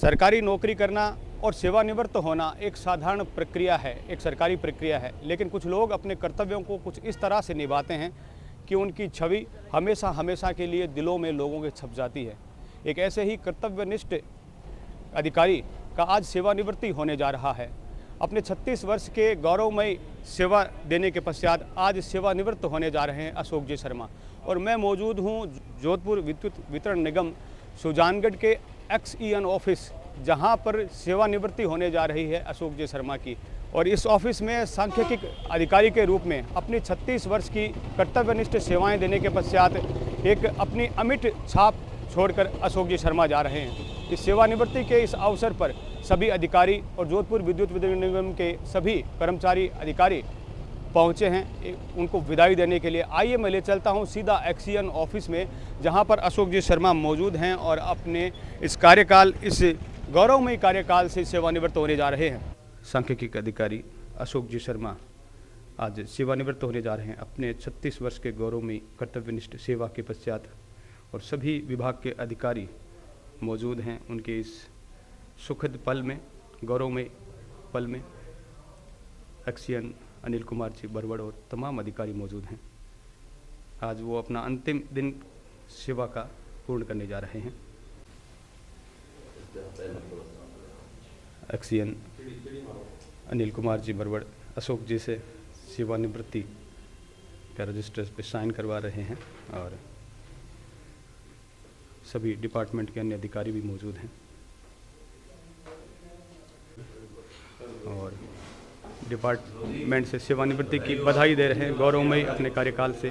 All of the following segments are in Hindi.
सरकारी नौकरी करना और सेवानिवृत्त होना एक साधारण प्रक्रिया है, एक सरकारी प्रक्रिया है, लेकिन कुछ लोग अपने कर्तव्यों को कुछ इस तरह से निभाते हैं कि उनकी छवि हमेशा हमेशा के लिए दिलों में लोगों के छप जाती है। एक ऐसे ही कर्तव्यनिष्ठ अधिकारी का आज सेवानिवृत्ति होने जा रहा है। अपने 36 वर्ष के गौरवमयी सेवा देने के पश्चात आज सेवानिवृत्त होने जा रहे हैं अशोक जी शर्मा। और मैं मौजूद हूं जोधपुर विद्युत वितरण निगम सुजानगढ़ के XEN ऑफिस, जहां पर सेवानिवृत्ति होने जा रही है अशोक जी शर्मा की। और इस ऑफिस में सांख्यिकी अधिकारी के रूप में अपनी 36 वर्ष की कर्तव्यनिष्ठ सेवाएं देने के पश्चात एक अपनी अमिट छाप छोड़कर अशोक जी शर्मा जा रहे हैं। इस सेवानिवृत्ति के इस अवसर पर सभी अधिकारी और जोधपुर विद्युत वितरण निगम के सभी कर्मचारी अधिकारी पहुंचे हैं उनको विदाई देने के लिए। आइए मैं ले चलता हूं सीधा XEN ऑफिस में, जहां पर अशोक जी शर्मा मौजूद हैं और अपने इस गौरवमयी कार्यकाल से सेवानिवृत्त होने जा रहे हैं। सांख्यिकी अधिकारी अशोक जी शर्मा आज सेवानिवृत्त होने जा रहे हैं अपने 36 वर्ष के गौरवमयी कर्तव्यनिष्ठ सेवा के पश्चात, और सभी विभाग के अधिकारी मौजूद हैं उनके इस सुखद पल में, गौरवमयी पल में। XEN अनिल कुमार जी बरवड़ और तमाम अधिकारी मौजूद हैं। आज वो अपना अंतिम दिन सेवा का पूर्ण करने जा रहे हैं। XEN अनिल कुमार जी बरवड़ अशोक जी से सेवानिवृत्ति का रजिस्टर पे साइन करवा रहे हैं, और सभी डिपार्टमेंट के अन्य अधिकारी भी मौजूद हैं। और डिपार्टमेंट से सेवानिवृत्ति की बधाई दे रहे हैं, गौरवमयी अपने कार्यकाल से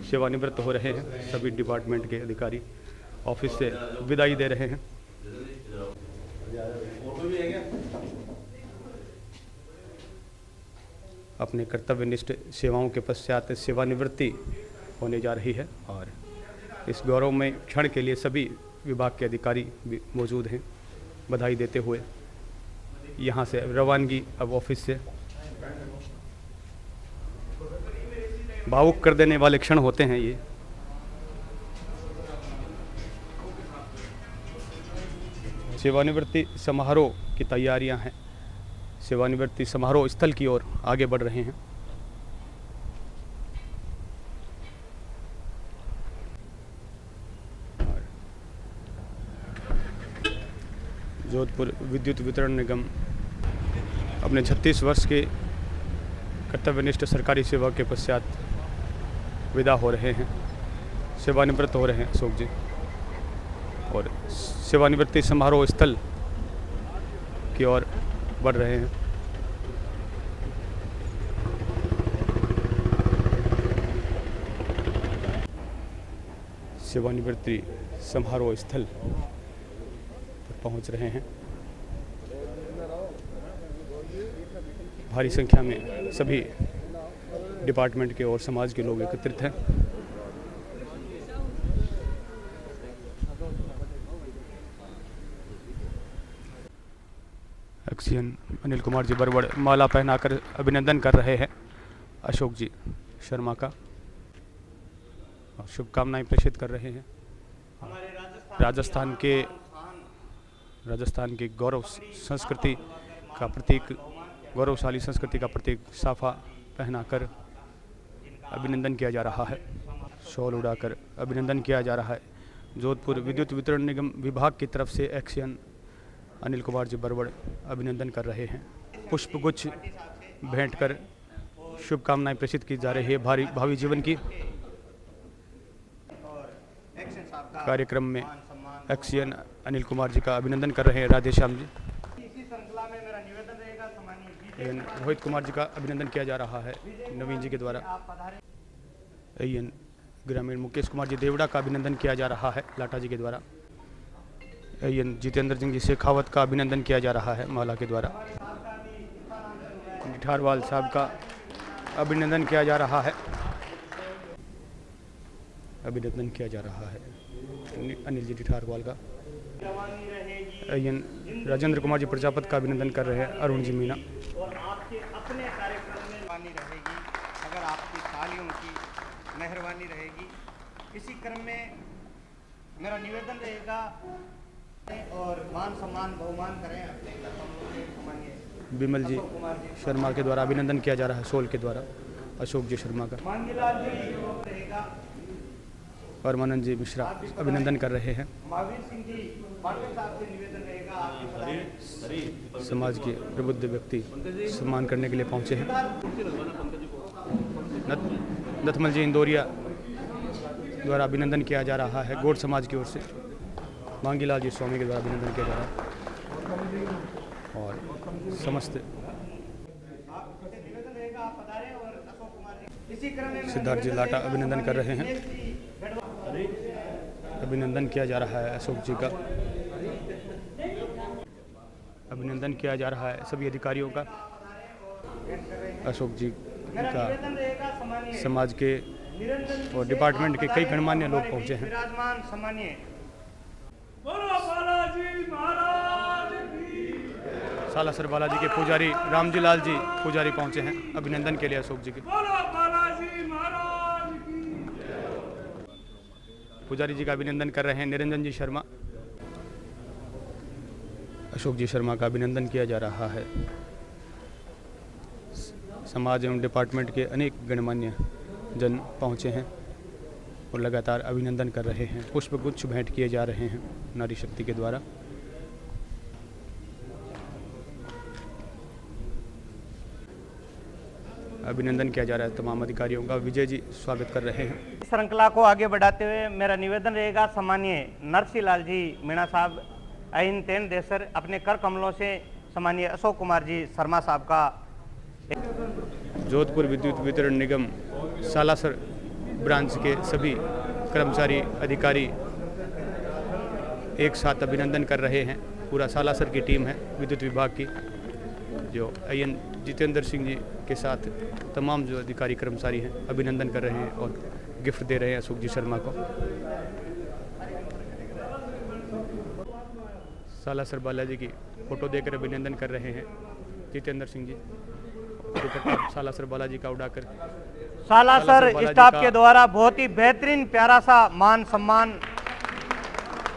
सेवानिवृत्त हो रहे हैं। सभी डिपार्टमेंट के अधिकारी ऑफिस से विदाई दे रहे हैं। अपने कर्तव्यनिष्ठ सेवाओं के पश्चात सेवानिवृत्ति होने जा रही है, और इस गौरवमय क्षण के लिए सभी विभाग के अधिकारी भी मौजूद हैं। बधाई देते हुए यहाँ से रवानगी अब ऑफिस से। भावुक कर देने वाले क्षण होते हैं ये। सेवानिवृत्ति समारोह की तैयारियां हैं। सेवानिवृत्ति समारोह स्थल की ओर आगे बढ़ रहे हैं। जोधपुर विद्युत वितरण निगम अपने 36 वर्ष के कर्तव्यनिष्ठ सरकारी सेवा के पश्चात विदा हो रहे हैं, सेवानिवृत्त हो रहे हैं अशोक जी, और सेवानिवृत्ति समारोह स्थल की ओर बढ़ रहे हैं। सेवानिवृत्ति समारोह स्थल पर पहुंच रहे हैं। भारी संख्या में सभी डिपार्टमेंट के और समाज के लोग एकत्रित हैं। XEN अनिल कुमार जी बरवड़ माला पहनाकर अभिनंदन कर रहे हैं अशोक जी शर्मा का, और शुभकामनाएं प्रेषित कर रहे हैं। राजस्थान के गौरव संस्कृति का प्रतीक, गौरवशाली संस्कृति का प्रतीक साफा पहनाकर अभिनंदन किया जा रहा है। शॉल उड़ाकर अभिनंदन किया जा रहा है। जोधपुर विद्युत वितरण निगम विभाग की तरफ से XEN अनिल कुमार जी बरवड़ अभिनंदन कर रहे हैं। पुष्पगुच्छ भेंट कर शुभकामनाएं प्रेषित की जा रही है भावी जीवन की। कार्यक्रम में XEN अनिल कुमार जी का अभिनंदन कर रहे हैं राधेश्याम जी। रोहित कुमार जी का अभिनंदन किया जा रहा है नवीन जी के द्वारा। ग्रामीण मुकेश कुमार जी देवड़ा का अभिनंदन किया जा रहा है लाटा जी के द्वारा। जितेंद्र सिंह जी शेखावत का अभिनंदन किया जा रहा है माला के द्वारा। ठारवाल साहब का अभिनंदन किया जा रहा है। अभिनंदन किया जा रहा है अनिल जी ठारवाल का। राजेंद्र कुमार जी प्रजापत का अभिनंदन कर रहे हैं अरुण जी मीना। और आपके अपने कार्यक्रम में मेहरबानी रहेगी, अगर आपकी तालियों की मेहरबानी रहेगी। इसी क्रम में मेरा निवेदन रहेगा और मान सम्मान बहुमान करें अपने कर्तव्यों के सम्मानीय विमल जी अशोक कुमार जी। शर्मा के द्वारा अभिनंदन किया जा रहा है सोल के द्वारा अशोक जी शर्मा का, मांगीलाल जी रहेगा। और मनन जी मिश्रा अभिनंदन कर रहे हैं। महावीर सिंह जी पाटिल साहब से निवेदन रहेगा आपके समाज के प्रबुद्ध व्यक्ति सम्मान करने के लिए पहुंचे हैं। नथमल जी इंदौरिया द्वारा अभिनंदन किया जा रहा है गौड़ समाज की ओर से। मांगीलाल जी स्वामी के द्वारा अभिनंदन किया जा रहा है और समस्त निवेदन रहेगा आप पधारें। और अशोक कुमार जी इसी क्रम में सिद्धार्थ जी लाटा अभिनंदन कर रहे हैं। अभिनंदन किया जा रहा है अशोक जी का, अभिनंदन किया जा रहा है सभी अधिकारियों का। अशोक जी का निवेदन रहेगा सम्मानीय समाज के निरंजन जी और से डिपार्टमेंट के आप कई पधारें। गणमान्य लोग हमारे पहुंचे बीच हैं। विराजमान सम्मानीय बोलो बालाजी महाराज की। सालासर बालाजी के पुजारी रामजी लाल जी पुजारी पहुंचे हैं अभिनंदन के लिए अशोक जी के। बोलो बालाजी महाराज की। पुजारी जी का अभिनंदन कर रहे हैं निरंजन जी शर्मा। अशोक जी शर्मा का अभिनंदन किया जा रहा है। समाज एवं डिपार्टमेंट के अनेक गणमान्य जन पहुंचे हैं और लगातार अभिनंदन कर रहे हैं। पुष्पगुच्छ भेंट किए जा रहे हैं नारी शक्ति के द्वारा। अभिनंदन किया जा रहा है तमाम अधिकारियों का। विजय जी स्वागत कर रहे हैं। श्रृंखला को आगे बढ़ाते हुए मेरा निवेदन रहेगा सम्मानीय नरसिंह लाल जी मीणा साहब अहिन तेन देसर अपने कर कमलों से सम्मानीय अशोक कुमार जी शर्मा साहब का। जोधपुर विद्युत वितरण निगम सालासर ब्रांच के सभी कर्मचारी अधिकारी एक साथ अभिनंदन कर रहे हैं। पूरा सालासर की टीम है विद्युत विभाग की, जो अयन जितेंद्र सिंह जी के साथ तमाम जो अधिकारी कर्मचारी हैं अभिनंदन कर रहे हैं और गिफ्ट दे रहे हैं अशोक जी शर्मा को। सालासर बालाजी की फोटो देकर अभिनंदन कर रहे हैं जितेंद्र सिंह जी। दुपट्टा सालासर बालाजी का उड़ाकर सालासर बालाजी स्टाफ का के द्वारा बहुत ही बेहतरीन प्यारा सा मान सम्मान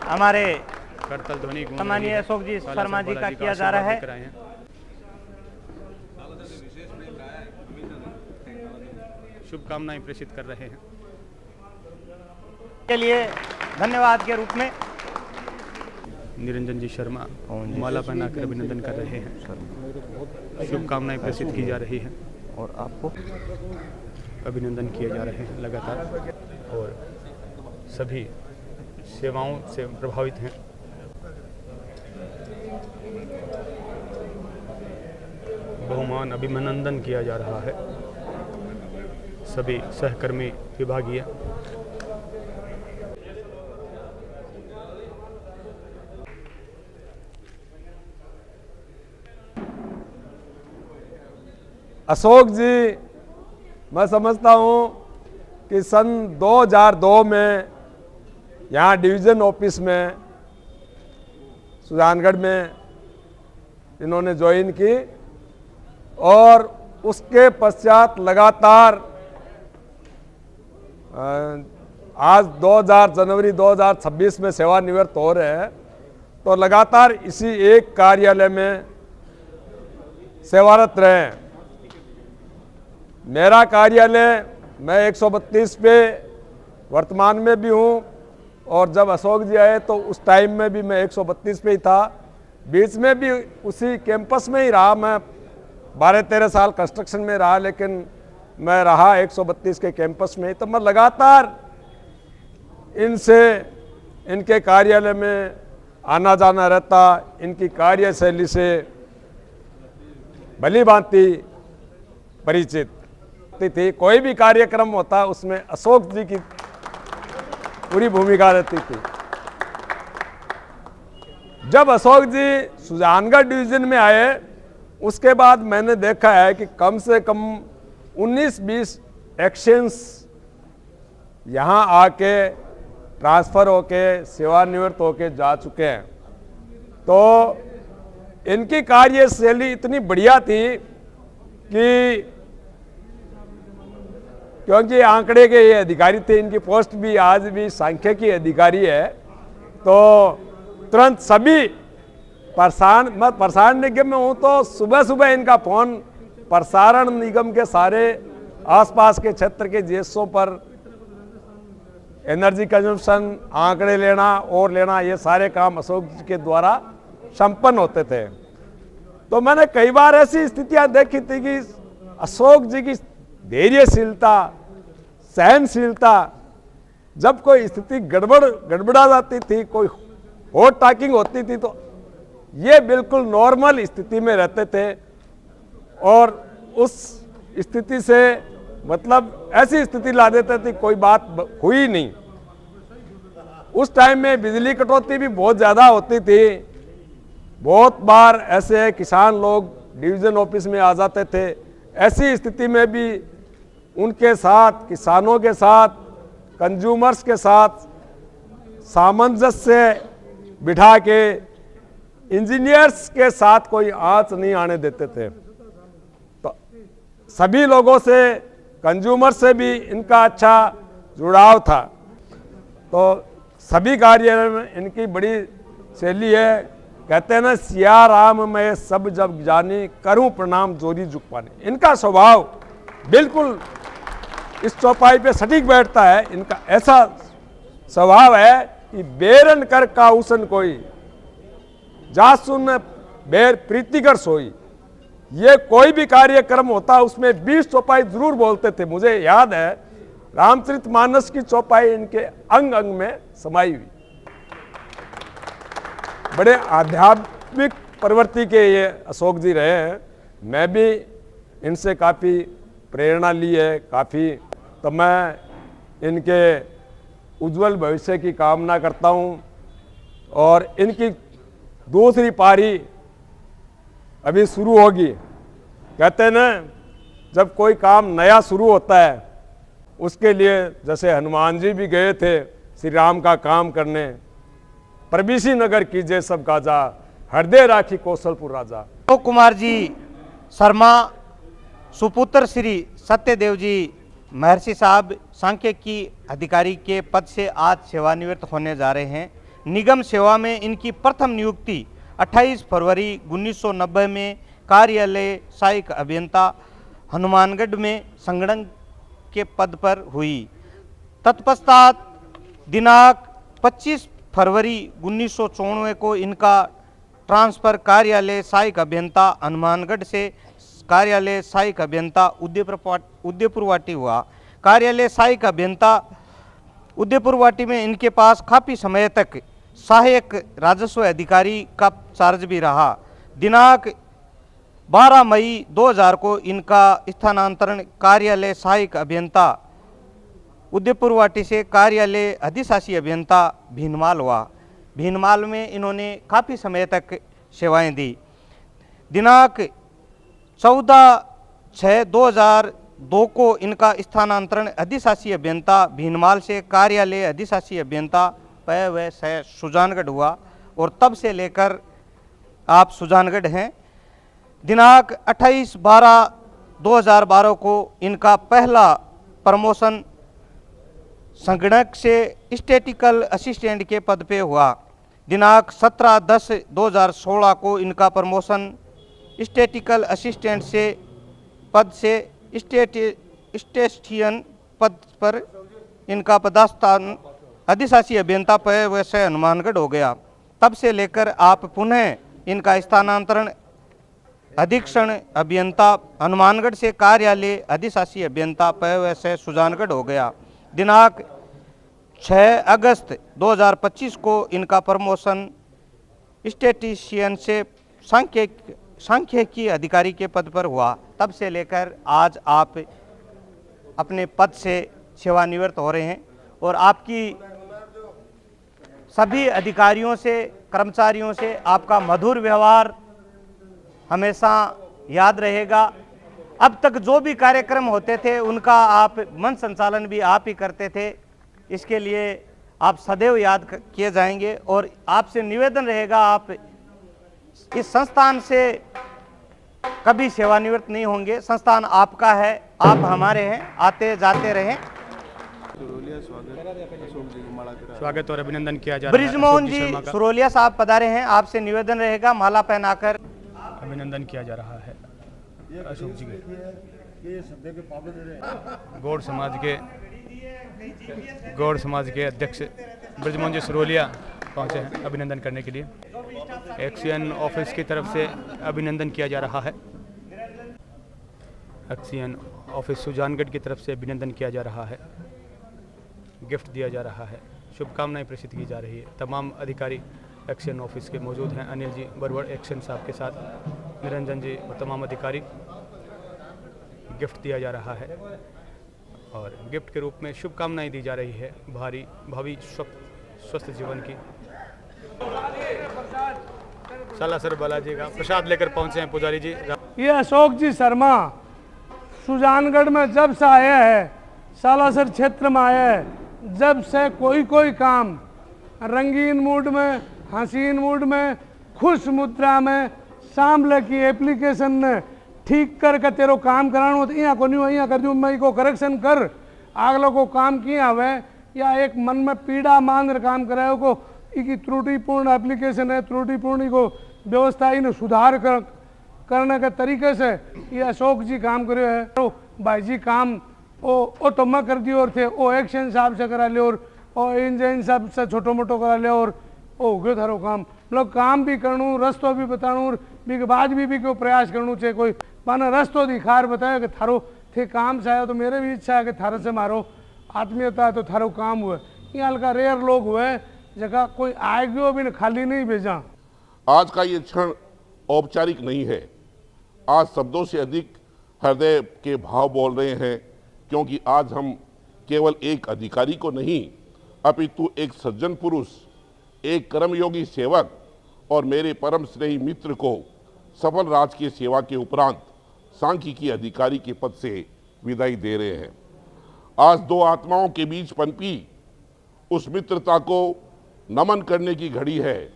हमारे करतल ध्वनि गूंज सम्मानीय रही है। अशोक जी सालासर शर्मा जी का बालाजी किया जा रहा आशीर्वाद है। लेकर आए हैं। शुभकामनाएं प्रेषित कर रहे हैं। के लिए धन्यवाद के रूप में निरंजन जी शर्मा माला पहनाकर अभिनंदन कर रहे हैं। शुभकामनाएं प्रेषित की जा रही है और आपको अभिनंदन किए जा रहे हैं लगातार और सभी सेवाओं से प्रभावित हैं। बहुमान अभिनंदन किया जा रहा है सभी सहकर्मी विभागीय। अशोक जी, मैं समझता हूँ कि सन 2002 में यहाँ डिवीज़न ऑफिस में सुजानगढ़ में इन्होंने ज्वाइन की और उसके पश्चात लगातार आज जनवरी 2026 में सेवानिवृत्त हो रहे हैं, तो लगातार इसी एक कार्यालय में सेवारत रहे। मेरा कार्यालय मैं 132 पे वर्तमान में भी हूँ और जब अशोक जी आए तो उस टाइम में भी मैं 132 पे ही था। बीच में भी उसी कैंपस में ही रहा। मैं 12-13 साल कंस्ट्रक्शन में रहा, लेकिन मैं रहा 132 के कैंपस में ही। तो मैं लगातार इनसे इनके कार्यालय में आना जाना रहता। इनकी कार्यशैली से भली भांति परिचित थी। कोई भी कार्यक्रम होता उसमें अशोक जी की पूरी भूमिका रहती थी। जब अशोक जी सुजानगढ़ डिवीजन में आए उसके बाद मैंने देखा है कि कम से कम 19-20 एक्शंस यहाँ आके ट्रांसफ़र होके सेवानिवृत्त होके जा चुके हैं। तो इनकी कार्यशैली इतनी बढ़िया थी कि क्योंकि आंकड़े के ये अधिकारी थे, इनकी पोस्ट भी आज भी सांख्यिकी अधिकारी है, तो तुरंत सभी प्रसारण निगम में हूँ तो सुबह सुबह इनका फोन प्रसारण निगम के सारे आसपास के क्षेत्र के जीएसओ पर एनर्जी कंजम्पशन आंकड़े लेना और लेना, ये सारे काम अशोक जी के द्वारा संपन्न होते थे। तो मैंने कई बार ऐसी स्थितियां देखी थी कि अशोक जी की धैर्यशीलता, सहनशीलता, जब कोई स्थिति गड़बड़ा जाती थी, कोई हॉट टॉकिंग होती थी, तो ये बिल्कुल नॉर्मल स्थिति में रहते थे और उस स्थिति से मतलब ऐसी स्थिति ला देते थे कोई बात हुई नहीं। उस टाइम में बिजली कटौती भी बहुत ज़्यादा होती थी। बहुत बार ऐसे किसान लोग डिवीज़न ऑफिस में आ जाते थे। ऐसी स्थिति में भी उनके साथ, किसानों के साथ, कंज्यूमर्स के साथ सामंजस्य बिठा के इंजीनियर्स के साथ कोई आंच नहीं आने देते थे। तो सभी लोगों से, कंज्यूमर से भी इनका अच्छा जुड़ाव था। तो सभी कार्य में इनकी बड़ी शैली है। कहते हैं ना, सिया राम मैं सब जब जानी, करूं प्रणाम जोरी झुक पाने। इनका स्वभाव बिल्कुल इस चौपाई पे सटीक बैठता है। इनका ऐसा स्वभाव है कि बेरन कर काउसन कोई, जासुन बेर प्रीतिकर सोई। ये कोई भी कार्यक्रम होता उसमें 20 चौपाई जरूर बोलते थे। मुझे याद है रामचरितमानस की चौपाई इनके अंग अंग में समाई हुई। बड़े आध्यात्मिक प्रवृत्ति के ये अशोक जी रहे हैं। मैं भी इनसे काफ़ी प्रेरणा ली है, काफ़ी। तो मैं इनके उज्जवल भविष्य की कामना करता हूँ और इनकी दूसरी पारी अभी शुरू होगी। कहते हैं ना, जब कोई काम नया शुरू होता है उसके लिए, जैसे हनुमान जी भी गए थे श्री राम का काम करने, प्रविशी नगर कीजिए सब काजा, हृदय राखी कौशलपुर राजा। अशोक कुमार जी शर्मा सुपुत्र श्री सत्यदेव जी महर्षि साहब सांख्यिकी अधिकारी के पद से आज सेवानिवृत्त होने जा रहे हैं। निगम सेवा में इनकी प्रथम नियुक्ति 28 फरवरी 1990 में कार्यालय सहायक अभियंता हनुमानगढ़ में संगणक के पद पर हुई। तत्पश्चात दिनांक 25 फरवरी 1994 को इनका ट्रांसफर कार्यालय सहायक अभियंता हनुमानगढ़ से कार्यालय सहायक अभियंता उदयपुरवाटी हुआ। कार्यालय सहायक अभियंता उदयपुरवाटी में इनके पास काफ़ी समय तक सहायक राजस्व अधिकारी का चार्ज भी रहा। दिनांक 12 मई 2000 को इनका स्थानांतरण कार्यालय सहायक अभियंता उदयपुरवाटी से कार्यालय अधिशासी अभियंता भीनमाल हुआ। भीनमाल में इन्होंने काफ़ी समय तक सेवाएं दी। दिनांक 14/6/2002 को इनका स्थानांतरण अधिशासी अभियंता भीनमाल से कार्यालय अधिशासी अभियंता व सुजानगढ़ हुआ और तब से लेकर आप सुजानगढ़ हैं। दिनांक 28/12/2012 को इनका पहला प्रमोशन संगणक से स्टैटिकल असिस्टेंट के पद पे हुआ। दिनांक 17/10/2016 को इनका प्रमोशन स्टैटिकल असिस्टेंट से पद से स्टेटिशियन पद पर इनका पदस्थान अधिशासी अभियंता वैसे हनुमानगढ़ हो गया। तब से लेकर आप पुनः इनका स्थानांतरण अधीक्षण अभियंता हनुमानगढ़ से कार्यालय अधिशासी अभियंता वैसे सुजानगढ़ हो गया। दिनांक 6 अगस्त 2025 को इनका प्रमोशन स्टेटिशियन से सांख्यिकी अधिकारी के पद पर हुआ। तब से लेकर आज आप अपने पद से सेवानिवृत्त हो रहे हैं और आपकी सभी अधिकारियों से, कर्मचारियों से आपका मधुर व्यवहार हमेशा याद रहेगा। अब तक जो भी कार्यक्रम होते थे उनका आप मन संचालन भी आप ही करते थे। इसके लिए आप सदैव याद किए जाएंगे और आपसे निवेदन रहेगा, आप इस संस्थान से कभी सेवानिवृत्त नहीं होंगे। संस्थान आपका है, आप हमारे हैं, आते जाते रहें। स्वागत और अभिनंदन किया जा रहा है। ब्रिजमोहन अशोक जी शर्मा का सुरोलिया साहब पधारे हैं, आपसे निवेदन रहेगा माला पहनाकर अभिनंदन किया जा रहा है। अशोक जी के गौड़ समाज के अध्यक्ष ब्रिजमोहन जी सुरोलिया पहुंचे हैं अभिनंदन करने के लिए। एक्सियन ऑफिस की तरफ से अभिनंदन किया जा रहा है। एक्सियन ऑफिस सुजानगढ़ की तरफ से अभिनंदन किया जा रहा है, गिफ्ट दिया जा रहा है, शुभकामनाएं प्रेषित की जा रही है। तमाम अधिकारी एक्सियन ऑफिस के मौजूद हैं। अनिल जी बरवड़ एक्शन साहब के साथ, निरंजन जी और तमाम अधिकारी, गिफ्ट दिया जा रहा है और गिफ्ट के रूप में शुभकामनाएं दी जा रही है भावी स्वस्थ जीवन की। सालासर बालाजी का प्रसाद लेकर पहुंचे हैं पुजारी जी। ये अशोक जी शर्मा सुजानगढ़ में जब से आया है, सालासर क्षेत्र में आया है, जब से कोई काम रंगीन मूड में, हसीन मूड में, खुश मुद्रा में, सांभले की एप्लीकेशन ने ठीक करके तेरो काम कराना हो तो यहाँ को नहीं हो, यहाँ कर दूँ मैं को करेक्शन कर, अगलों को काम किया हुए या एक मन में पीड़ा मान कर काम कराए को इकी त्रुटिपूर्ण एप्लीकेशन है, त्रुटिपूर्ण को व्यवस्था इन सुधार करने के तरीके से ये अशोक जी काम करे है। तो भाई जी काम ओ तो मैं कर दियो और थे ओ एक्शन साहब से करा ले और इंजन साहब से छोटो मोटो करा ले और ओ गयो थारो काम मतलब काम भी करूँ, रस्तो भी बताऊँ और बी बाद भी को प्रयास करूँ चाहे कोई माना रस्तो दिखार बताया कि थारो थे काम से आया तो मेरे भी इच्छा है कि थारे से मारो आत्मीयता है तो थारो काम हुए। यहाँ हल्का रेयर लोग हुए जगह कोई आए गयो भी खाली नहीं भेजा। आज का ये क्षण औपचारिक नहीं है, आज शब्दों से अधिक हृदय के भाव बोल रहे हैं, क्योंकि आज हम केवल एक अधिकारी को नहीं अपितु एक सज्जन पुरुष, एक कर्मयोगी सेवक और मेरे परम स्नेही मित्र को सफल राजकीय सेवा के उपरांत सांख्यिकी अधिकारी के पद से विदाई दे रहे हैं। आज दो आत्माओं के बीच पनपी उस मित्रता को नमन करने की घड़ी है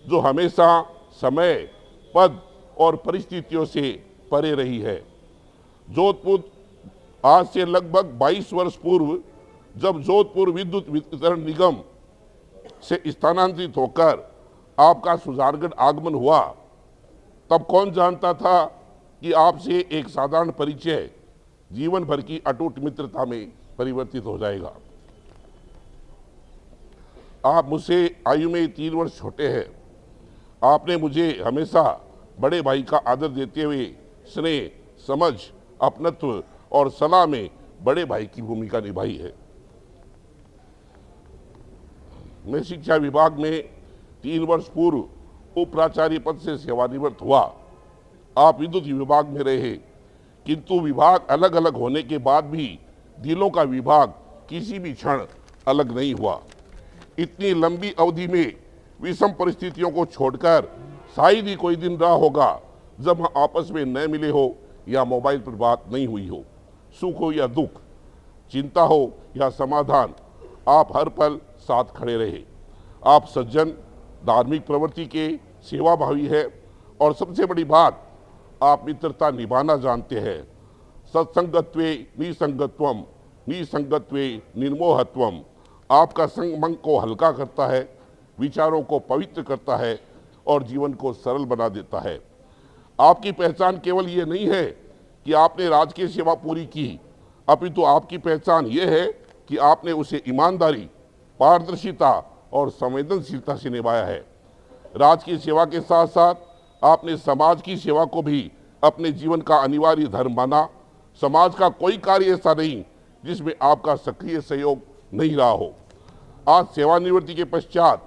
जो हमेशा समय, पद और परिस्थितियों से परे रही है। जोधपुर आज से लगभग 22 वर्ष पूर्व जब जोधपुर विद्युत वितरण निगम से स्थानांतरित होकर आपका सुजानगढ़ आगमन हुआ, तब कौन जानता था कि आपसे एक साधारण परिचय जीवन भर की अटूट मित्रता में परिवर्तित हो जाएगा। आप मुझसे आयु में 3 वर्ष छोटे हैं। आपने मुझे हमेशा बड़े भाई का आदर देते हुए स्नेह, समझ, अपनत्व और सलाह में बड़े भाई की भूमिका निभाई है। मैं शिक्षा विभाग में 3 वर्ष पूर्व उप प्राचार्य पद से सेवानिवृत्त हुआ। आप विद्युत विभाग में रहे, किंतु विभाग अलग अलग होने के बाद भी दिलों का विभाग किसी भी क्षण अलग नहीं हुआ। इतनी लंबी अवधि में विषम परिस्थितियों को छोड़कर शायद ही कोई दिन रहा होगा जब हम आपस में न मिले हो या मोबाइल पर बात नहीं हुई हो। सुख हो या दुख, चिंता हो या समाधान, आप हर पल साथ खड़े रहे। आप सज्जन, धार्मिक प्रवृत्ति के सेवाभावी है और सबसे बड़ी बात, आप मित्रता निभाना जानते हैं। सत्संगत्वे निसंगत्वम, निसंगत्वे निर्मोहत्वम। आपका संग मन को हल्का करता है, विचारों को पवित्र करता है और जीवन को सरल बना देता है। आपकी पहचान केवल ये नहीं है कि आपने राजकीय सेवा पूरी की, अपितु आपकी पहचान ये है कि आपने उसे ईमानदारी, पारदर्शिता और संवेदनशीलता से निभाया है। राजकीय सेवा के साथ साथ आपने समाज की सेवा को भी अपने जीवन का अनिवार्य धर्म माना। समाज का कोई कार्य ऐसा नहीं जिसमें आपका सक्रिय सहयोग नहीं रहा हो। आज सेवानिवृत्ति के पश्चात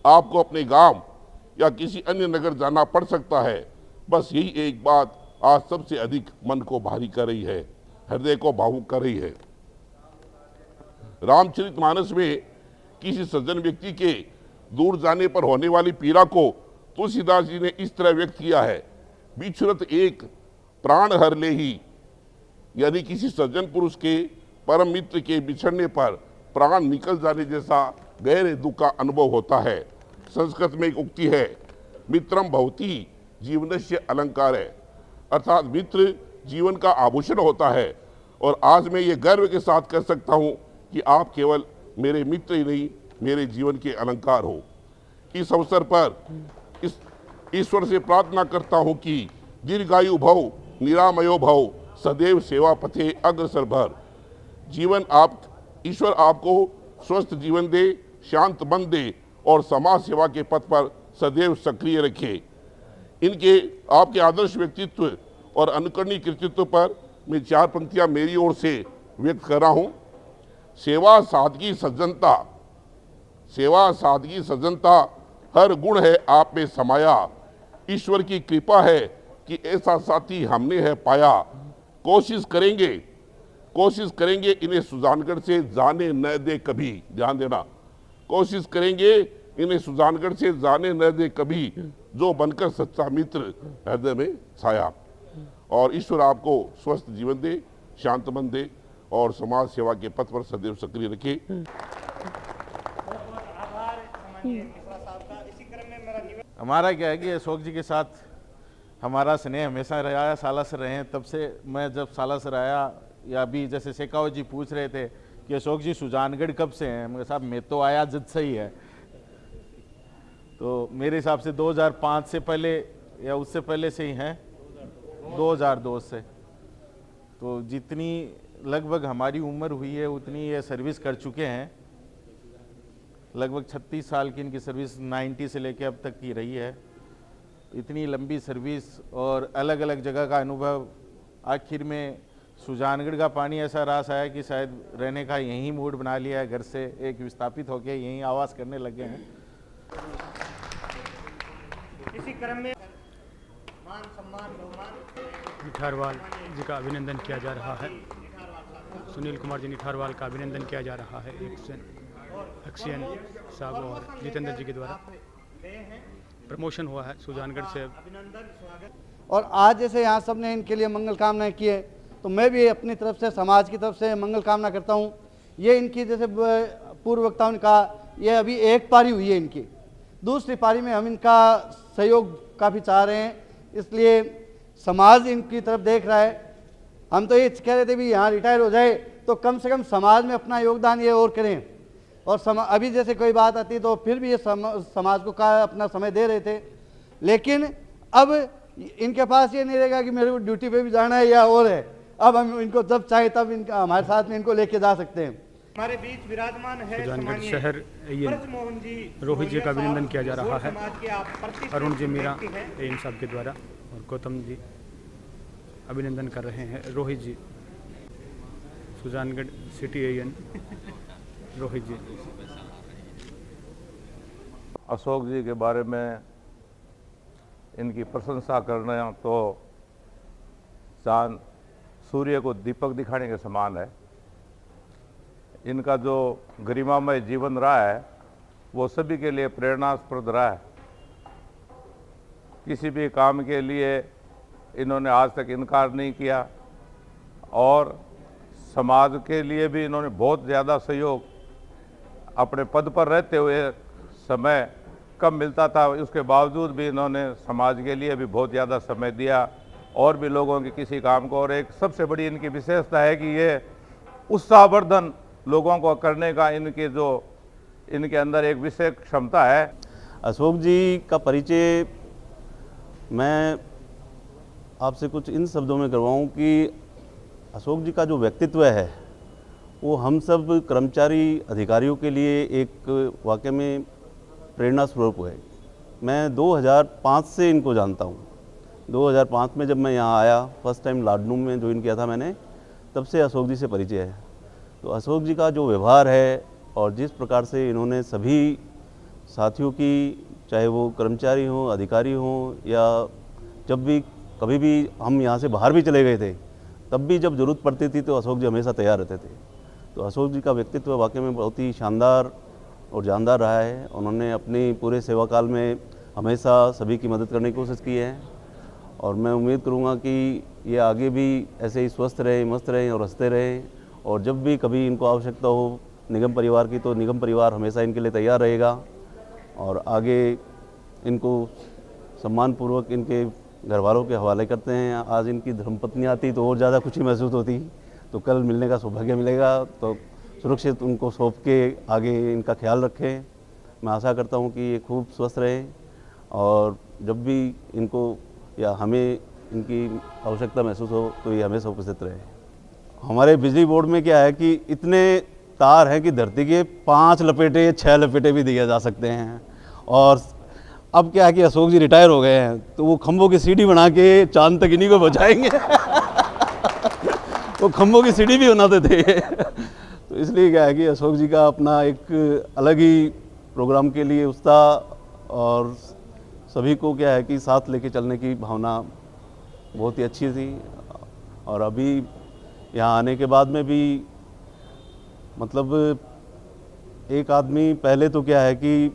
आपको अपने गांव या किसी अन्य नगर जाना पड़ सकता है। बस यही एक बात आज सबसे अधिक मन को भारी कर रही है, हृदय को भावुक कर रही है। रामचरितमानस में किसी सज्जन व्यक्ति के दूर जाने पर होने वाली पीड़ा को तुलसीदास जी ने इस तरह व्यक्त किया है, बिछुरत एक प्राण हर ले ही। यानी किसी सज्जन पुरुष के परम मित्र के बिछड़ने पर प्राण निकल जाने जैसा गहरे दुख का अनुभव होता है। संस्कृत में एक उक्ति है, मित्रम भवति जीवनस्य अलंकार है, अर्थात मित्र जीवन का आभूषण होता है। और आज मैं ये गर्व के साथ कह सकता हूँ कि आप केवल मेरे मित्र ही नहीं, मेरे जीवन के अलंकार हो। इस अवसर पर इस ईश्वर से प्रार्थना करता हूं कि दीर्घायु भव, निरामयो भव, सदैव सेवा पथे अग्रसर भर। जीवन आप ईश्वर आपको स्वस्थ जीवन दे, शांत मन दे और समाज सेवा के पथ पर सदैव सक्रिय रखे। इनके आपके आदर्श व्यक्तित्व और अनुकरणीय कृतित्व पर मैं 4 पंक्तियां मेरी ओर से व्यक्त कर रहा हूं। सेवा सादगी सज्जनता, सेवा सादगी सज्जनता हर गुण है आप में समाया। ईश्वर की कृपा है कि ऐसा साथी हमने है पाया। कोशिश करेंगे इन्हें सुजानगढ़ से जाने न दे कभी। ध्यान देना, कोशिश करेंगे इन्हें सुजानगढ़ से जाने न दे कभी, जो बनकर सच्चा मित्र हृदय में छाया। और ईश्वर आपको स्वस्थ जीवन दे, शांत मन दे और समाज सेवा के पथ पर सदैव सक्रिय रखे। हमारा क्या है कि अशोक जी के साथ हमारा स्नेह हमेशा रहा है, सालासर रहे हैं। तब से मैं जब सालासर आया, या अभी जैसे शेखावत जी पूछ रहे थे कि अशोक जी सुजानगढ़ कब से हैं, मैं साहब मैं तो आया जब से ही है। तो मेरे हिसाब से 2005 से पहले या उससे पहले से ही हैं, 2002 से। तो जितनी लगभग हमारी उम्र हुई है उतनी ये सर्विस कर चुके हैं। लगभग 36 साल की इनकी सर्विस 90 से लेकर अब तक की रही है। इतनी लंबी सर्विस और अलग अलग जगह का अनुभव, आखिर में सुजानगढ़ का पानी ऐसा रास आया कि शायद रहने का यहीं मूड बना लिया है, घर से एक विस्थापित होकर यहीं आवास करने लगे हैं। इसी क्रम में मान सम्मान बहुमान निठारवाल जी का अभिनंदन किया जा रहा है। सुनील कुमार जी निठारवाल का अभिनंदन किया जा रहा है एक्सियन साहब और जितेंद्र जी के द्वारा। प्रमोशन हुआ है सुजानगढ़ से। और आज जैसे यहाँ सब ने इनके लिए मंगल कामनाएं की है, तो मैं भी अपनी तरफ से, समाज की तरफ से मंगल कामना करता हूँ। ये इनकी जैसे पूर्व वक्ताओं ने कहा, ये अभी एक पारी हुई है इनकी, दूसरी पारी में हम इनका सहयोग काफ़ी चाह रहे हैं, इसलिए समाज इनकी तरफ देख रहा है। हम तो ये कह रहे थे भी यहाँ रिटायर हो जाए तो कम से कम समाज में अपना योगदान ये और करें। और अभी जैसे कोई बात आती तो फिर भी ये समाज को अपना समय दे रहे थे, लेकिन अब इनके पास ये नहीं रहेगा कि मेरे को ड्यूटी पे भी जाना है या और है। अब हम इनको जब चाहे तब इनका हमारे साथ में इनको लेके जा सकते हैं। हमारे बीच विराजमान है सुजानगढ़ शहर मोहन जी, रोहित जी का अभिनंदन किया जा रहा है। अरुण जी मीरा एम साहब के द्वारा और गौतम जी अभिनंदन कर रहे हैं। रोहित जी, सुजानगढ़ सिटी एएन रोहित जी। अशोक जी के बारे में इनकी प्रशंसा करना तो चांद सूर्य को दीपक दिखाने के समान है। इनका जो गरिमामय जीवन रहा है वो सभी के लिए प्रेरणास्पद रहा है। किसी भी काम के लिए इन्होंने आज तक इनकार नहीं किया और समाज के लिए भी इन्होंने बहुत ज़्यादा सहयोग, अपने पद पर रहते हुए समय कम मिलता था उसके बावजूद भी इन्होंने समाज के लिए भी बहुत ज़्यादा समय दिया और भी लोगों के किसी काम को। और एक सबसे बड़ी इनकी विशेषता है कि ये उत्साहवर्धन लोगों को करने का इनके अंदर एक विशेष क्षमता है। अशोक जी का परिचय मैं आपसे कुछ इन शब्दों में करवाऊं कि अशोक जी का जो व्यक्तित्व है वो हम सब कर्मचारी अधिकारियों के लिए एक वाकई में प्रेरणा स्वरूप है। मैं 2005 से इनको जानता हूँ। 2005 में जब मैं यहाँ आया, फर्स्ट टाइम लाडनूम में ज्वाइन किया था मैंने, तब से अशोक जी से परिचय है। तो अशोक जी का जो व्यवहार है और जिस प्रकार से इन्होंने सभी साथियों की, चाहे वो कर्मचारी हों, अधिकारी हों, या जब भी कभी भी हम यहाँ से बाहर भी चले गए थे तब भी जब ज़रूरत पड़ती थी तो अशोक जी हमेशा तैयार रहते थे। तो अशोक जी का व्यक्तित्व वाकई में बहुत ही शानदार और जानदार रहा है। उन्होंने अपनी पूरे सेवा काल में हमेशा सभी की मदद करने की कोशिश की है और मैं उम्मीद करूँगा कि ये आगे भी ऐसे ही स्वस्थ रहें, मस्त रहें और हंसते रहें। और जब भी कभी इनको आवश्यकता हो निगम परिवार की तो निगम परिवार हमेशा इनके लिए तैयार रहेगा और आगे इनको सम्मानपूर्वक इनके घर वालों के हवाले करते हैं। आज इनकी धर्मपत्नी आती तो और ज़्यादा खुशी महसूस होती, तो कल मिलने का सौभाग्य मिलेगा। तो सुरक्षित उनको सौंप के आगे इनका ख्याल रखें। मैं आशा करता हूं कि ये खूब स्वस्थ रहें और जब भी इनको या हमें इनकी आवश्यकता महसूस हो तो ये हमेशा उपस्थित रहे। हमारे बिजली बोर्ड में क्या है कि इतने तार हैं कि धरती के 5 लपेटे 6 लपेटे भी दिए जा सकते हैं। और अब क्या है कि अशोक जी रिटायर हो गए हैं तो वो खंभों की सीढ़ी बना के चांद तक इन्हीं को पहुँचाएंगे। वो खंभों की सीढ़ी भी बनाते थे। तो इसलिए क्या है कि अशोक जी का अपना एक अलग ही प्रोग्राम के लिए उत्साह और सभी को क्या है कि साथ लेके चलने की भावना बहुत ही अच्छी थी। और अभी यहाँ आने के बाद में भी मतलब एक आदमी पहले तो क्या है कि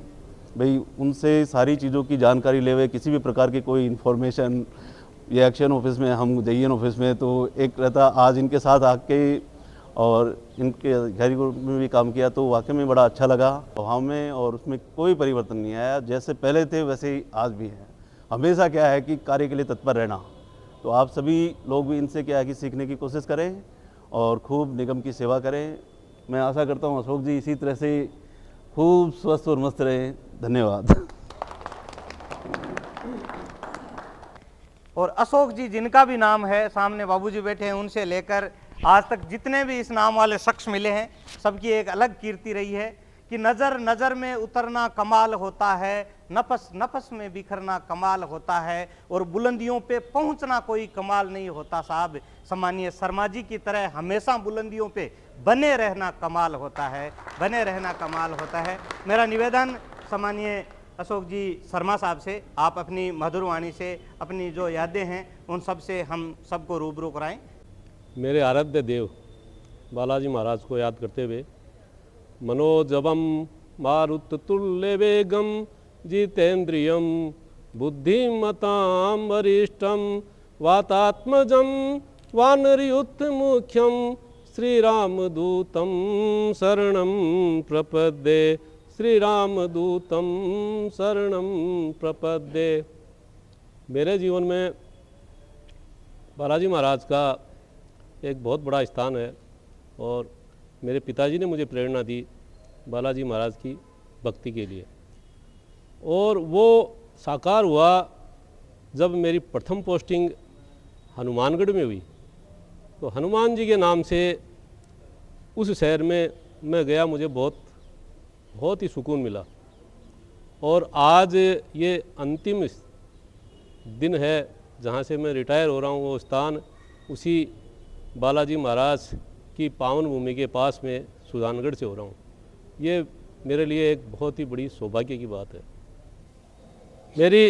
भाई उनसे सारी चीज़ों की जानकारी ले हुए, किसी भी प्रकार की कोई इन्फॉर्मेशन, ये एक्शन ऑफिस में हम JN ऑफिस में तो एक रहता, आज इनके साथ आके और इनके अधिकारी में भी काम किया तो वाकई में बड़ा अच्छा लगा। स्वभाव में और उसमें कोई परिवर्तन नहीं आया, जैसे पहले थे वैसे ही आज भी है। हमेशा क्या है कि कार्य के लिए तत्पर रहना। तो आप सभी लोग भी इनसे क्या है कि सीखने की कोशिश करें और खूब निगम की सेवा करें। मैं आशा करता हूँ अशोक जी इसी तरह से खूब स्वस्थ और मस्त रहें। धन्यवाद। और अशोक जी जिनका भी नाम है, सामने बाबूजी बैठे हैं, उनसे लेकर आज तक जितने भी इस नाम वाले शख्स मिले हैं सबकी एक अलग कीर्ति रही है कि नज़र नज़र में उतरना कमाल होता है, नफस नफस में बिखरना कमाल होता है और बुलंदियों पे पहुंचना कोई कमाल नहीं होता साहब। सम्मानीय शर्मा जी की तरह हमेशा बुलंदियों पे बने रहना कमाल होता है, बने रहना कमाल होता है। मेरा निवेदन सम्मानीय अशोक जी शर्मा साहब से, आप अपनी मधुर वाणी से अपनी जो यादें हैं उन सब से हम सबको रूबरू कराएं। मेरे आराध्य देव बालाजी महाराज को याद करते हुए, मनोजवम मारुततुल्य वेगम जितेन्द्रियम बुद्धिमतां वरिष्ठम वातात्मजं वानरयुत मुख्यम श्रीरामदूतं शरणं प्रपद्ये, श्रीरामदूतं शरणं प्रपद्ये। मेरे जीवन में बालाजी महाराज का एक बहुत बड़ा स्थान है और मेरे पिताजी ने मुझे प्रेरणा दी बालाजी महाराज की भक्ति के लिए, और वो साकार हुआ जब मेरी प्रथम पोस्टिंग हनुमानगढ़ में हुई। तो हनुमान जी के नाम से उस शहर में मैं गया, मुझे बहुत ही सुकून मिला। और आज ये अंतिम दिन है जहाँ से मैं रिटायर हो रहा हूँ, वो स्थान उसी बालाजी महाराज की पावन भूमि के पास में सुजानगढ़ से हो रहा हूँ। ये मेरे लिए एक बहुत ही बड़ी सौभाग्य की बात है। मेरी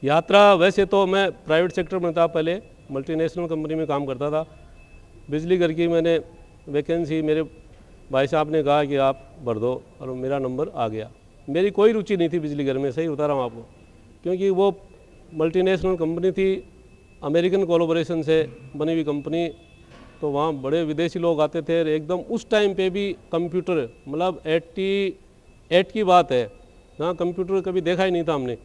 यात्रा, वैसे तो मैं प्राइवेट सेक्टर में था, पहले मल्टीनेशनल कंपनी में काम करता था। बिजली घर की मैंने वैकेंसी, मेरे भाई साहब ने कहा कि आप भर दो, और मेरा नंबर आ गया। मेरी कोई रुचि नहीं थी बिजली घर में, सही बता रहा हूँ आपको, क्योंकि वो मल्टीनेशनल कंपनी थी, अमेरिकन कोलैबोरेशन से बनी हुई कंपनी। तो वहाँ बड़े विदेशी लोग आते थे। एकदम उस टाइम पे भी कंप्यूटर, मतलब 88 की बात है, जहाँ कंप्यूटर कभी देखा ही नहीं था हमने।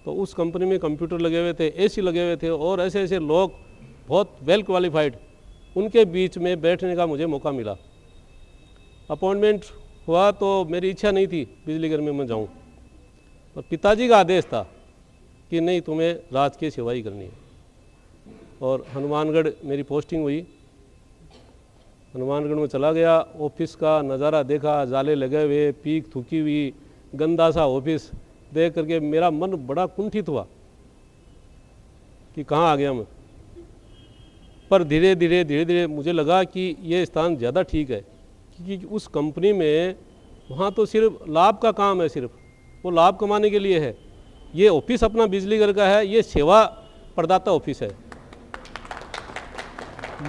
तो उस कंपनी में कंप्यूटर लगे हुए थे, AC लगे हुए थे, और ऐसे ऐसे लोग बहुत वेल क्वालिफाइड, उनके बीच में बैठने का मुझे मौका मिला। अपॉइंटमेंट हुआ तो मेरी इच्छा नहीं थी बिजली घर में मैं जाऊँ, पर पिताजी का आदेश था कि नहीं, तुम्हें राजकीय सेवा ही करनी है। और हनुमानगढ़ मेरी पोस्टिंग हुई। हनुमानगढ़ में चला गया, ऑफिस का नज़ारा देखा, जाले लगे हुए, पीक थूकी हुई, गंदा सा ऑफिस देख करके मेरा मन बड़ा कुंठित हुआ कि कहाँ आ गया मैं। पर धीरे धीरे मुझे लगा कि ये स्थान ज़्यादा ठीक है, क्योंकि उस कंपनी में वहाँ तो सिर्फ लाभ का काम है, सिर्फ वो लाभ कमाने के लिए है। ये ऑफिस अपना बिजली घर का है, ये सेवा प्रदाता ऑफिस है,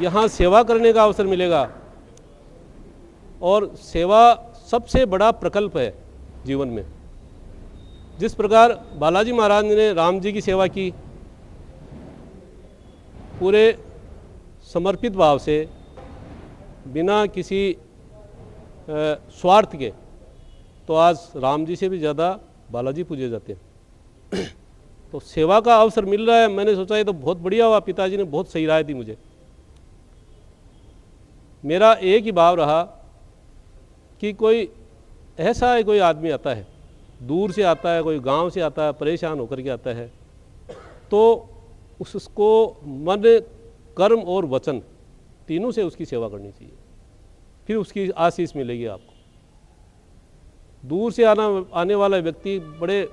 यहाँ सेवा करने का अवसर मिलेगा। और सेवा सबसे बड़ा प्रकल्प है जीवन में। जिस प्रकार बालाजी महाराज ने राम जी की सेवा की, पूरे समर्पित भाव से, बिना किसी स्वार्थ के, तो आज राम जी से भी ज़्यादा बालाजी पूजे जाते हैं। तो सेवा का अवसर मिल रहा है, मैंने सोचा ये तो बहुत बढ़िया हुआ, पिताजी ने बहुत सही राय दी मुझे। मेरा एक ही भाव रहा कि कोई ऐसा है, कोई आदमी आता है, दूर से आता है, कोई गांव से आता है, परेशान होकर के आता है, तो उसको मन, कर्म और वचन तीनों से उसकी सेवा करनी चाहिए, फिर उसकी आशीष मिलेगी आपको। दूर से आने वाला व्यक्ति बड़े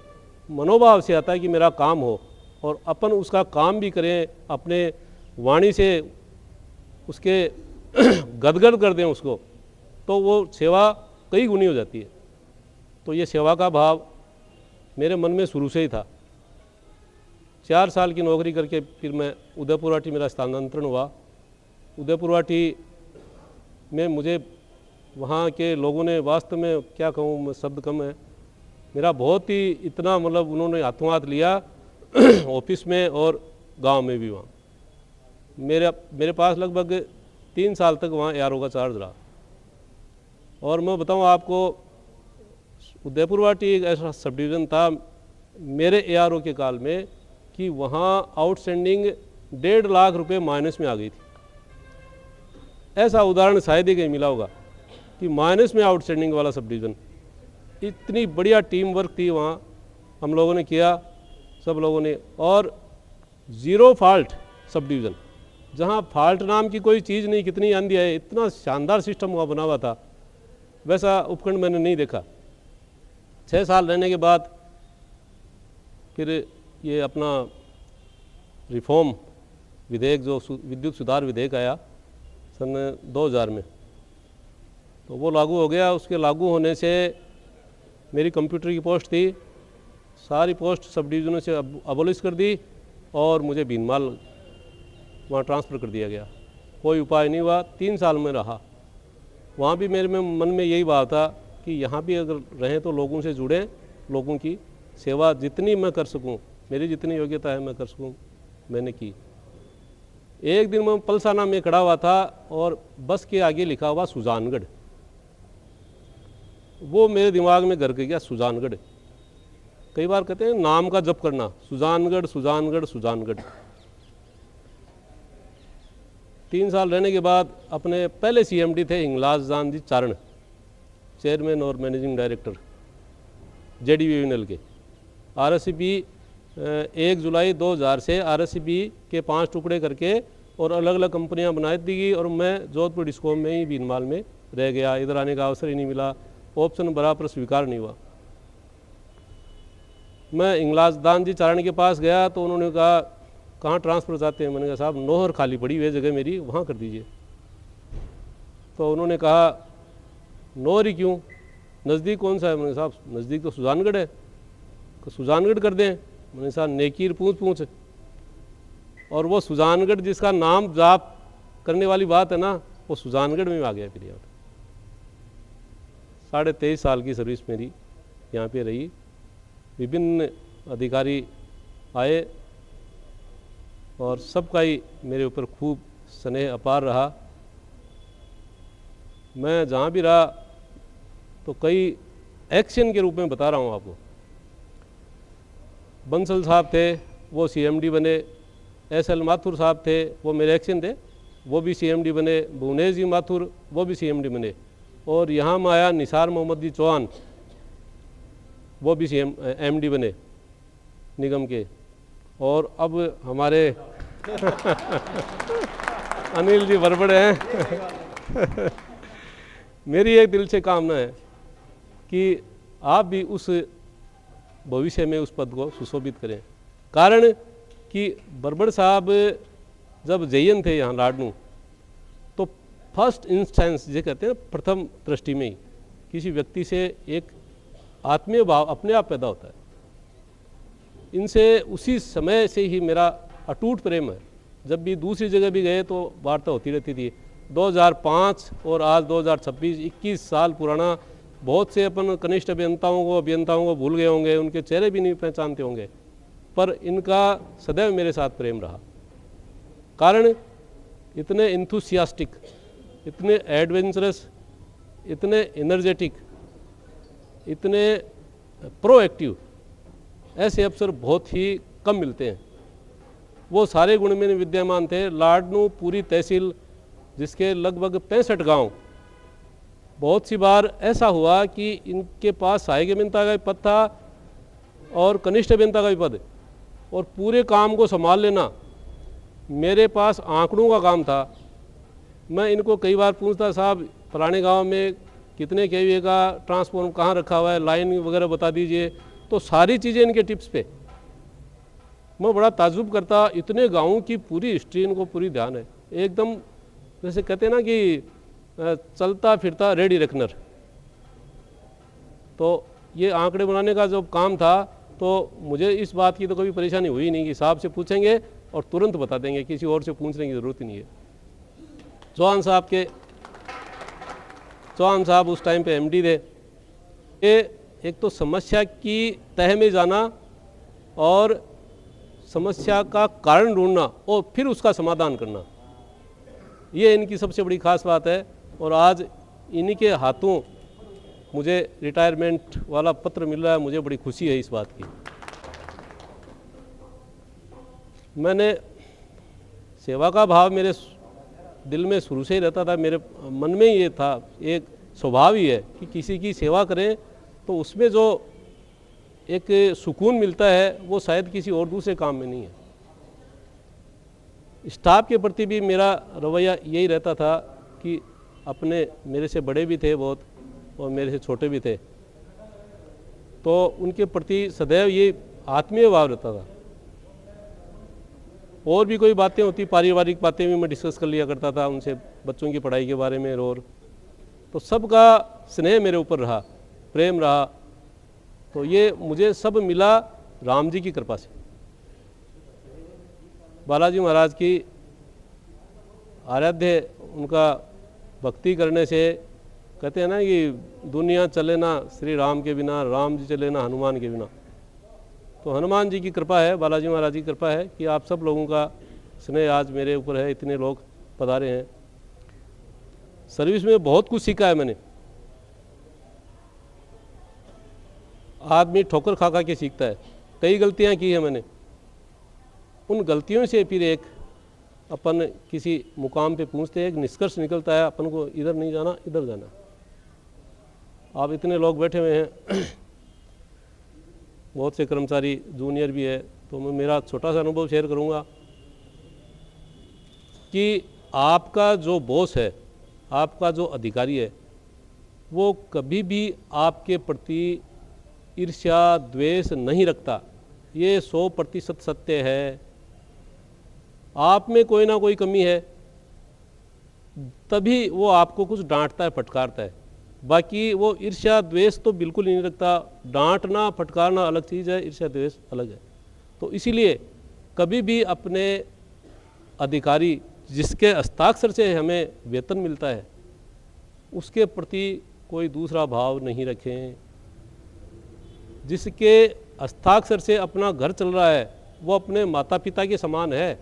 मनोभाव से आता है कि मेरा काम हो, और अपन उसका काम भी करें, अपने वाणी से उसके गदगद कर दें उसको, तो वो सेवा कई गुनी हो जाती है। तो ये सेवा का भाव मेरे मन में शुरू से ही था। 4 साल की नौकरी करके फिर मैं उदयपुर वाटी मेरा स्थानांतरण हुआ। उदयपुर वाटी में मुझे वहाँ के लोगों ने, वास्तव में क्या कहूँ, मैं शब्द कम है, मेरा बहुत ही इतना मतलब उन्होंने हाथों हाथ लिया ऑफिस में और गांव में भी। वहाँ मेरे पास लगभग 3 साल तक वहाँ ARO का चार्ज रहा। और मैं बताऊँ आपको, उदयपुर वाटी एक ऐसा सब डिवीज़न था मेरे ARO के काल में कि वहाँ आउटस्टैंडिंग 1.5 लाख रुपए माइनस में आ गई थी। ऐसा उदाहरण शायद ही कहीं मिला होगा कि माइनस में आउटस्टैंडिंग वाला सब डिवीज़न। इतनी बढ़िया टीम वर्क थी वहाँ, हम लोगों ने किया, सब लोगों ने, और 0 फॉल्ट सब डिवीज़न, जहाँ फॉल्ट नाम की कोई चीज़ नहीं। कितनी आंधी है, इतना शानदार सिस्टम वहाँ बना हुआ था, वैसा उपखंड मैंने नहीं देखा। 6 साल रहने के बाद फिर ये अपना रिफॉर्म विधेयक, जो विद्युत सुधार विधेयक आया सन 2000 में, तो वो लागू हो गया। उसके लागू होने से मेरी कंप्यूटर की पोस्ट थी, सारी पोस्ट सब डिवीज़नों से अबोलिश कर दी और मुझे भीनमाल वहाँ ट्रांसफ़र कर दिया गया। कोई उपाय नहीं हुआ, 3 साल में रहा। वहाँ भी मेरे मन में यही बात था कि यहाँ भी अगर रहें तो लोगों से जुड़ें, लोगों की सेवा जितनी मैं कर सकूँ, मेरी जितनी योग्यता है मैं कर सकूँ, मैंने की। एक दिन मैं पलसाना में खड़ा हुआ था और बस के आगे लिखा हुआ सुजानगढ़, वो मेरे दिमाग में घर गया। सुजानगढ़, कई बार कहते हैं नाम का जप करना, सुजानगढ़ सुजानगढ़ सुजानगढ़। 3 साल रहने के बाद अपने पहले CMD थे हिंगलाज जान जी चारण, चेयरमैन और मैनेजिंग डायरेक्टर JDVNL के। RSCB 1 जुलाई 2000 से RSCB के 5 टुकड़े करके और अलग अलग कंपनियां बनाई दी गई, और मैं जोधपुर डिस्कॉम में ही भीनमाल में रह गया। इधर आने का अवसर ही नहीं मिला, ऑप्शन बराबर स्वीकार नहीं हुआ। मैं हिंगलाज दान जी चारण के पास गया तो उन्होंने कहा कहाँ ट्रांसफ़र चाहते हैं। मैंने कहा साहब नौहर खाली पड़ी हुई है जगह मेरी, वहाँ कर दीजिए। तो उन्होंने कहा नौहर ही क्यों, नज़दीक कौन सा है? मैंने साहब नज़दीक तो सुजानगढ़ है। तो सुजानगढ़ कर दें। मैंने साहब नेकीर पूछ और वो सुजानगढ़ जिसका नाम जाप करने वाली बात है ना, वो सुजानगढ़ में आ गया। फिर यहाँ 23.5 साल की सर्विस मेरी यहाँ पे रही। विभिन्न अधिकारी आए और सबका ही मेरे ऊपर खूब स्नेह अपार रहा। मैं जहाँ भी रहा तो कई एक्शन के रूप में बता रहा हूँ आपको। बंसल साहब थे, वो CMD बने। SL माथुर साहब थे, वो मेरे एक्शन थे, वो भी CMD बने। भुवनेश जी माथुर, वो भी CMD बने। और यहाँ में आया निसार मोहम्मद जी चौहान, वो भी MD बने निगम के। और अब हमारे अनिल जी बरबड़े हैं। मेरी एक दिल से कामना है कि आप भी उस भविष्य में उस पद को सुशोभित करें। कारण कि बरबड़ साहब जब जयन थे यहाँ लाडनू, तो फर्स्ट इंस्टेंस जो कहते हैं प्रथम दृष्टि में ही किसी व्यक्ति से एक आत्मीय भाव अपने आप पैदा होता है। इनसे उसी समय से ही मेरा अटूट प्रेम है। जब भी दूसरी जगह भी गए तो वार्ता होती रहती थी। 2005 और आज 2026, 21 साल पुराना। बहुत से अपन कनिष्ठ अभियंताओं को भूल गए होंगे, उनके चेहरे भी नहीं पहचानते होंगे, पर इनका सदैव मेरे साथ प्रेम रहा। कारण इतने इंथुसियास्टिक, इतने एडवेंचरस, इतने एनर्जेटिक, इतने प्रोएक्टिव ऐसे अफसर बहुत ही कम मिलते हैं। वो सारे गुण में विद्यमान थे। लाडनू पूरी तहसील जिसके लगभग 65 गांव। बहुत सी बार ऐसा हुआ कि इनके पास सहायक अभियंता का भी पद था और कनिष्ठ अभियंता का भी पद, और पूरे काम को संभाल लेना मेरे पास आंकड़ों का काम था। मैं इनको कई बार पूछता, साहब फलाने गांव में कितने केवीए का ट्रांसफॉर्मर कहाँ रखा हुआ है, लाइन वगैरह बता दीजिए। तो सारी चीज़ें इनके टिप्स पे। मैं बड़ा ताज्जुब करता, इतने गाँवों की पूरी हिस्ट्री इनको पूरी ध्यान है, एकदम जैसे कहते हैं ना कि चलता फिरता रेडी रेकनर। तो ये आंकड़े बनाने का जब काम था तो मुझे इस बात की तो कभी परेशानी हुई नहीं कि साहब से पूछेंगे और तुरंत बता देंगे, किसी और से पूछने की ज़रूरत ही नहीं है। चौहान साहब उस टाइम पे एमडी थे। ये एक तो समस्या की तह में जाना और समस्या का कारण ढूंढना और फिर उसका समाधान करना, ये इनकी सबसे बड़ी खास बात है। और आज इन्हीं के हाथों मुझे रिटायरमेंट वाला पत्र मिल रहा है, मुझे बड़ी खुशी है इस बात की। मैंने सेवा का भाव मेरे दिल में शुरू से ही रहता था, मेरे मन में ये था, एक स्वभाव ही है कि किसी की सेवा करें तो उसमें जो एक सुकून मिलता है वो शायद किसी और दूसरे काम में नहीं है। स्टाफ के प्रति भी मेरा रवैया यही रहता था कि अपने, मेरे से बड़े भी थे बहुत और मेरे से छोटे भी थे, तो उनके प्रति सदैव ये आत्मीय भाव रहता था। और भी कोई बातें होती, पारिवारिक बातें भी मैं डिस्कस कर लिया करता था उनसे, बच्चों की पढ़ाई के बारे में। और तो सबका स्नेह मेरे ऊपर रहा, प्रेम रहा। तो ये मुझे सब मिला राम जी की कृपा से। बालाजी महाराज की आराध्य, उनका भक्ति करने से, कहते हैं ना कि दुनिया चले ना श्री राम के बिना, राम जी चले ना हनुमान के बिना। तो हनुमान जी की कृपा है, बालाजी महाराज की कृपा है कि आप सब लोगों का स्नेह आज मेरे ऊपर है, इतने लोग पधारे हैं। सर्विस में बहुत कुछ सीखा है मैंने। आदमी ठोकर खा खा के सीखता है, कई गलतियां की है मैंने। उन गलतियों से फिर एक अपन किसी मुकाम पे पहुंचते हैं, एक निष्कर्ष निकलता है, अपन को इधर नहीं जाना, इधर जाना। आप इतने लोग बैठे हुए हैं, बहुत से कर्मचारी जूनियर भी है, तो मैं मेरा छोटा सा अनुभव शेयर करूंगा कि आपका जो बॉस है, आपका जो अधिकारी है, वो कभी भी आपके प्रति ईर्ष्या द्वेष नहीं रखता। ये 100% सत्य है। आप में कोई ना कोई कमी है तभी वो आपको कुछ डांटता है, फटकारता है। बाकी वो ईर्ष्या द्वेष तो बिल्कुल ही नहीं रखता। डांटना फटकारना अलग चीज़ है, ईर्ष्या द्वेष अलग है। तो इसीलिए कभी भी अपने अधिकारी, जिसके हस्ताक्षर से हमें वेतन मिलता है, उसके प्रति कोई दूसरा भाव नहीं रखें। जिसके हस्ताक्षर से अपना घर चल रहा है, वो अपने माता पिता के समान है,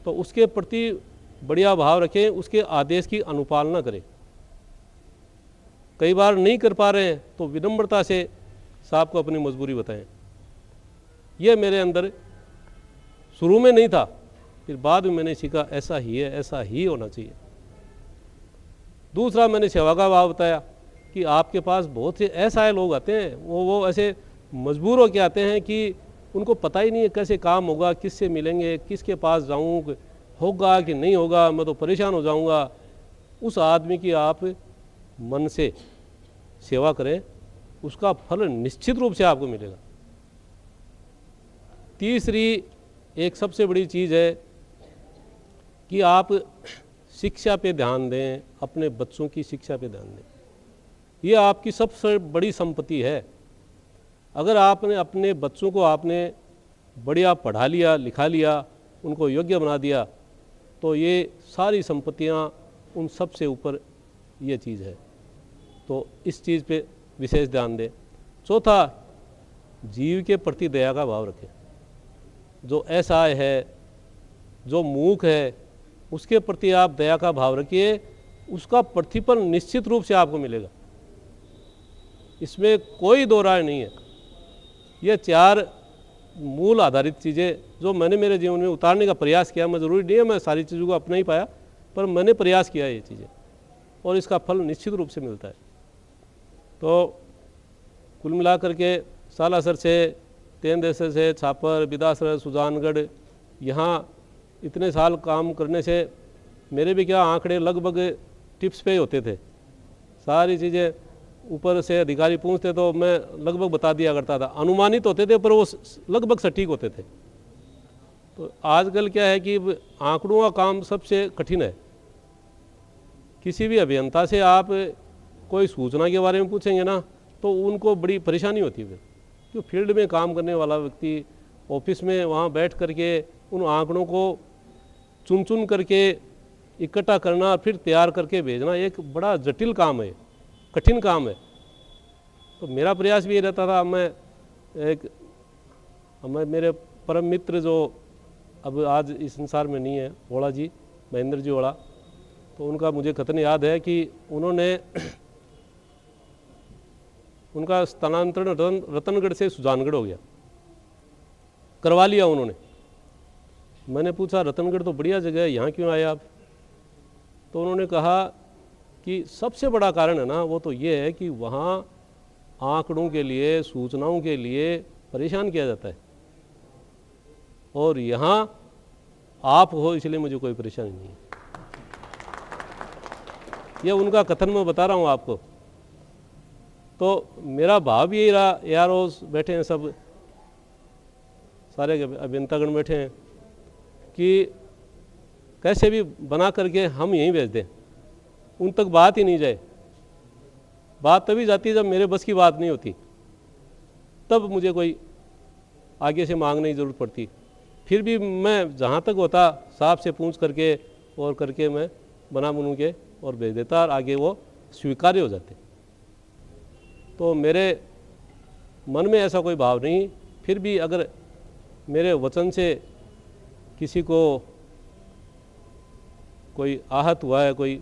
तो उसके प्रति बढ़िया भाव रखें, उसके आदेश की अनुपालना करें। कई बार नहीं कर पा रहे हैं तो विनम्रता से साहब को अपनी मजबूरी बताएं। यह मेरे अंदर शुरू में नहीं था, फिर बाद में मैंने सीखा ऐसा ही है, ऐसा ही होना चाहिए। दूसरा, मैंने सेवा का भाव बताया कि आपके पास बहुत से ऐसा लोग आते हैं, वो ऐसे मजबूर होकर आते हैं कि उनको पता ही नहीं है कैसे काम होगा, किससे मिलेंगे, किसके पास जाऊँ, होगा कि नहीं होगा, मैं तो परेशान हो जाऊँगा। उस आदमी की आप मन से सेवा करें, उसका फल निश्चित रूप से आपको मिलेगा। तीसरी एक सबसे बड़ी चीज़ है कि आप शिक्षा पे ध्यान दें, अपने बच्चों की शिक्षा पे ध्यान दें। ये आपकी सबसे बड़ी संपत्ति है। अगर आपने अपने बच्चों को आपने बढ़िया पढ़ा लिया, लिखा लिया, उनको योग्य बना दिया, तो ये सारी संपत्तियां उन सब से ऊपर ये चीज़ है। तो इस चीज़ पे विशेष ध्यान दें। चौथा, जीव के प्रति दया का भाव रखें। जो असहाय है, जो मूक है, उसके प्रति आप दया का भाव रखिए, उसका प्रतिफल निश्चित रूप से आपको मिलेगा। इसमें कोई दो राय नहीं है। ये 4 मूल आधारित चीज़ें जो मैंने मेरे जीवन में उतारने का प्रयास किया, मैं ज़रूरी नहीं है मैं सारी चीज़ों को अपना ही पाया, पर मैंने प्रयास किया ये चीज़ें और इसका फल निश्चित रूप से मिलता है। तो कुल मिलाकर के सालासर से, तेंदेसर से, छापर, बिदासर, सुजानगढ़, यहाँ इतने साल काम करने से मेरे भी क्या आंकड़े लगभग टिप्स पे ही होते थे। सारी चीज़ें ऊपर से अधिकारी पूछते तो मैं लगभग बता दिया करता था, अनुमानित होते थे पर वो लगभग सटीक होते थे। तो आजकल क्या है कि आंकड़ों का काम सबसे कठिन है। किसी भी अभियंता से आप कोई सूचना के बारे में पूछेंगे ना तो उनको बड़ी परेशानी होती है, क्यों फील्ड में काम करने वाला व्यक्ति ऑफिस में वहाँ बैठ करके उन आंकड़ों को चुन चुन करके इकट्ठा करना फिर तैयार करके भेजना एक बड़ा जटिल काम है, कठिन काम है। तो मेरा प्रयास भी ये रहता था, मैं मेरे परम मित्र जो अब आज इस संसार में नहीं है, ओड़ा जी, महेंद्र जी ओड़ा, तो उनका मुझे कथन याद है कि उन्होंने उनका स्थानांतरण रतनगढ़ से सुजानगढ़ हो गया, करवा लिया उन्होंने। मैंने पूछा रतनगढ़ तो बढ़िया जगह है, यहाँ क्यों आए आप? तो उन्होंने कहा कि सबसे बड़ा कारण है ना वो तो ये है कि वहाँ आंकड़ों के लिए, सूचनाओं के लिए परेशान किया जाता है और यहाँ आप हो इसलिए मुझे कोई परेशानी नहीं है। ये उनका कथन मैं बता रहा हूँ आपको। तो मेरा भाव भी यही रहा, यार वो बैठे हैं सब सारे अभियंतागण बैठे हैं कि कैसे भी बना करके हम यहीं भेज दें, उन तक बात ही नहीं जाए। बात तभी जाती है जब मेरे बस की बात नहीं होती, तब मुझे कोई आगे से मांगने की ज़रूरत पड़ती। फिर भी मैं जहाँ तक होता साहब से पूछ करके और करके मैं बना बनू के और भेज देता और आगे वो स्वीकार्य हो जाते। तो मेरे मन में ऐसा कोई भाव नहीं। फिर भी अगर मेरे वचन से किसी को कोई आहत हुआ है, कोई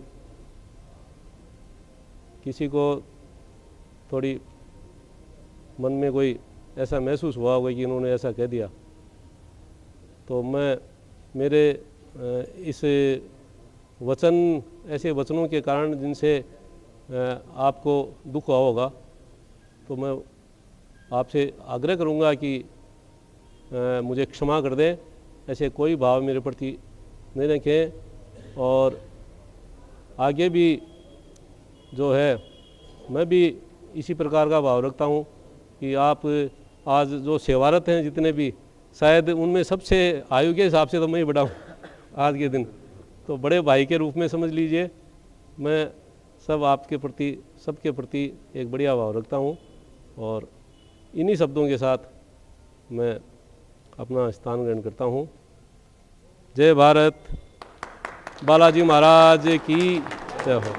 किसी को थोड़ी मन में कोई ऐसा महसूस हुआ होगा कि इन्होंने ऐसा कह दिया, तो मैं मेरे इस वचन, ऐसे वचनों के कारण जिनसे आपको दुख हुआ होगा, तो मैं आपसे आग्रह करूंगा कि मुझे क्षमा कर दें। ऐसे कोई भाव मेरे प्रति नहीं रखें और आगे भी जो है मैं भी इसी प्रकार का भाव रखता हूँ कि आप आज जो सेवारत हैं जितने भी, शायद उनमें सबसे आयु के हिसाब से तो मैं ही बड़ा हूँ आज के दिन, तो बड़े भाई के रूप में समझ लीजिए। मैं सब आपके प्रति, सबके प्रति एक बढ़िया भाव रखता हूँ और इन्हीं शब्दों के साथ मैं अपना स्थान ग्रहण करता हूँ। जय भारत, बालाजी महाराज की जय हो।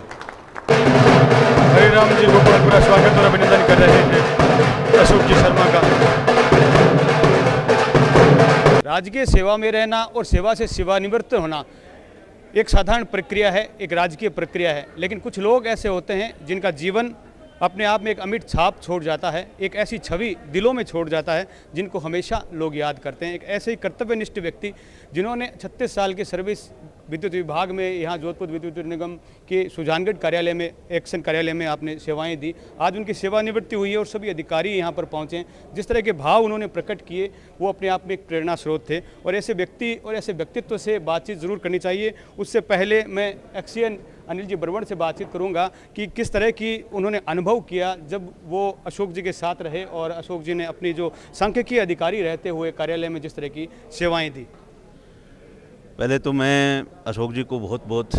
हरिराम जी गोपालपुरा स्वागत और अभिनंदन कर रहे हैं अशोक जी शर्मा का। राजकीय सेवा में रहना और सेवा से सेवानिवृत्त होना एक साधारण प्रक्रिया है, एक राजकीय प्रक्रिया है, लेकिन कुछ लोग ऐसे होते हैं जिनका जीवन अपने आप में एक अमिट छाप छोड़ जाता है, एक ऐसी छवि दिलों में छोड़ जाता है जिनको हमेशा लोग याद करते हैं। एक ऐसे ही कर्तव्यनिष्ठ व्यक्ति जिन्होंने 36 साल की सर्विस विद्युत विभाग में, यहाँ जोधपुर विद्युत निगम के सुजानगढ़ कार्यालय में, एक्शन कार्यालय में आपने सेवाएं दी, आज उनकी सेवानिवृत्ति हुई है और सभी अधिकारी यहाँ पर पहुँचे हैं। जिस तरह के भाव उन्होंने प्रकट किए वो अपने आप में एक प्रेरणा स्रोत थे और ऐसे व्यक्ति और ऐसे व्यक्तित्व से बातचीत ज़रूर करनी चाहिए। उससे पहले मैं एक्सीएन अनिल जी बरवड़ से बातचीत करूंगा कि किस तरह की उन्होंने अनुभव किया जब वो अशोक जी के साथ रहे और अशोक जी ने अपनी जो सांख्यिकीय अधिकारी रहते हुए कार्यालय में जिस तरह की सेवाएं दी। पहले तो मैं अशोक जी को बहुत बहुत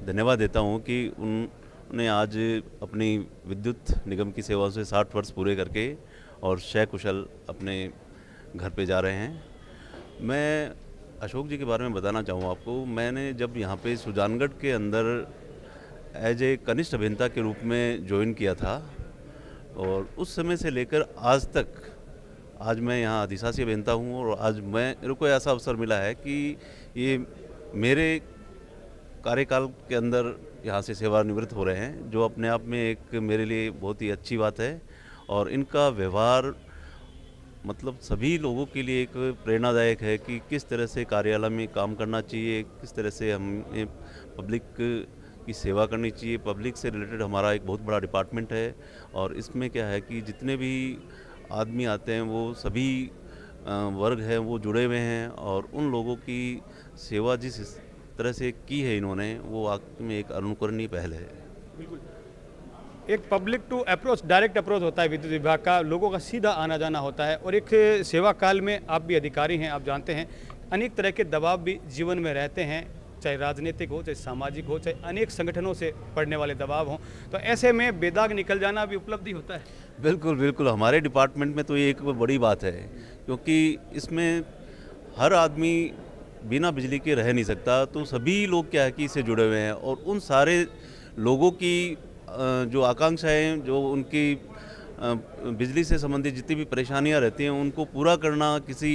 धन्यवाद देता हूं कि उन्होंने आज अपनी विद्युत निगम की सेवा से 60 वर्ष पूरे करके और सकुशल अपने घर पे जा रहे हैं। मैं अशोक जी के बारे में बताना चाहूँ आपको, मैंने जब यहाँ पे सुजानगढ़ के अंदर एज ए कनिष्ठ अभियंता के रूप में ज्वाइन किया था और उस समय से लेकर आज तक, आज मैं यहाँ अधिशासी अभियंता हूँ और आज मेरे को ऐसा अवसर मिला है कि ये मेरे कार्यकाल के अंदर यहाँ से सेवानिवृत्त हो रहे हैं, जो अपने आप में एक मेरे लिए बहुत ही अच्छी बात है। और इनका व्यवहार मतलब सभी लोगों के लिए एक प्रेरणादायक है कि किस तरह से कार्यालय में काम करना चाहिए, किस तरह से हमें पब्लिक की सेवा करनी चाहिए। पब्लिक से रिलेटेड हमारा एक बहुत बड़ा डिपार्टमेंट है और इसमें क्या है कि जितने भी आदमी आते हैं वो सभी वर्ग हैं वो जुड़े हुए हैं और उन लोगों की सेवा जिस तरह से की है इन्होंने वो वाकई में एक अनुकरणीय पहल है। एक public to approach, direct approach होता है विद्युत विभाग का, लोगों का सीधा आना जाना होता है। और एक सेवा काल में आप भी अधिकारी हैं, आप जानते हैं अनेक तरह के दबाव भी जीवन में रहते हैं, चाहे राजनीतिक हो, चाहे सामाजिक हो, चाहे अनेक संगठनों से पड़ने वाले दबाव हों। तो ऐसे में बेदाग निकल जाना भी उपलब्धि होता है। बिल्कुल बिल्कुल, हमारे डिपार्टमेंट में तो ये एक बड़ी बात है क्योंकि इसमें हर आदमी बिना बिजली के रह नहीं सकता। तो सभी लोग क्या है कि इससे जुड़े हुए हैं और उन सारे लोगों की जो आकांक्षाएं, जो उनकी बिजली से संबंधित जितनी भी परेशानियां रहती हैं उनको पूरा करना किसी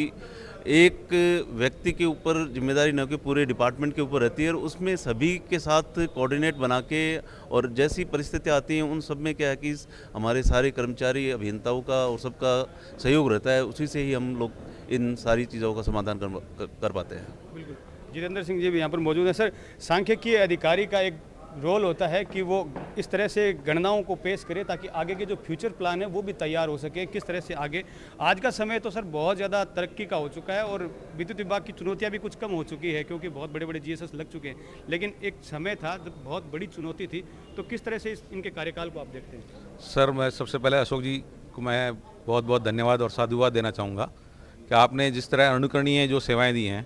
एक व्यक्ति के ऊपर जिम्मेदारी न कि पूरे डिपार्टमेंट के ऊपर रहती है। और उसमें सभी के साथ कोऑर्डिनेट बना के और जैसी परिस्थितियाँ आती हैं उन सब में क्या है कि हमारे सारे कर्मचारी अभियंताओं का और सबका सहयोग रहता है, उसी से ही हम लोग इन सारी चीज़ों का समाधान कर पाते हैं। बिल्कुल, जितेंद्र सिंह जी भी यहाँ पर मौजूद हैं। सर, सांख्यिकी अधिकारी का एक रोल होता है कि वो इस तरह से गणनाओं को पेश करे ताकि आगे के जो फ्यूचर प्लान है वो भी तैयार हो सके, किस तरह से आगे। आज का समय तो सर बहुत ज़्यादा तरक्की का हो चुका है और विद्युत विभाग की चुनौतियां भी कुछ कम हो चुकी है क्योंकि बहुत बड़े बड़े GSS लग चुके हैं, लेकिन एक समय था जब बहुत बड़ी चुनौती थी। तो किस तरह से इनके कार्यकाल को आप देखते हैं? सर, मैं सबसे पहले अशोक जी को मैं बहुत बहुत धन्यवाद और साधुवाद देना चाहूँगा कि आपने जिस तरह अनुकरणीय जो सेवाएँ दी हैं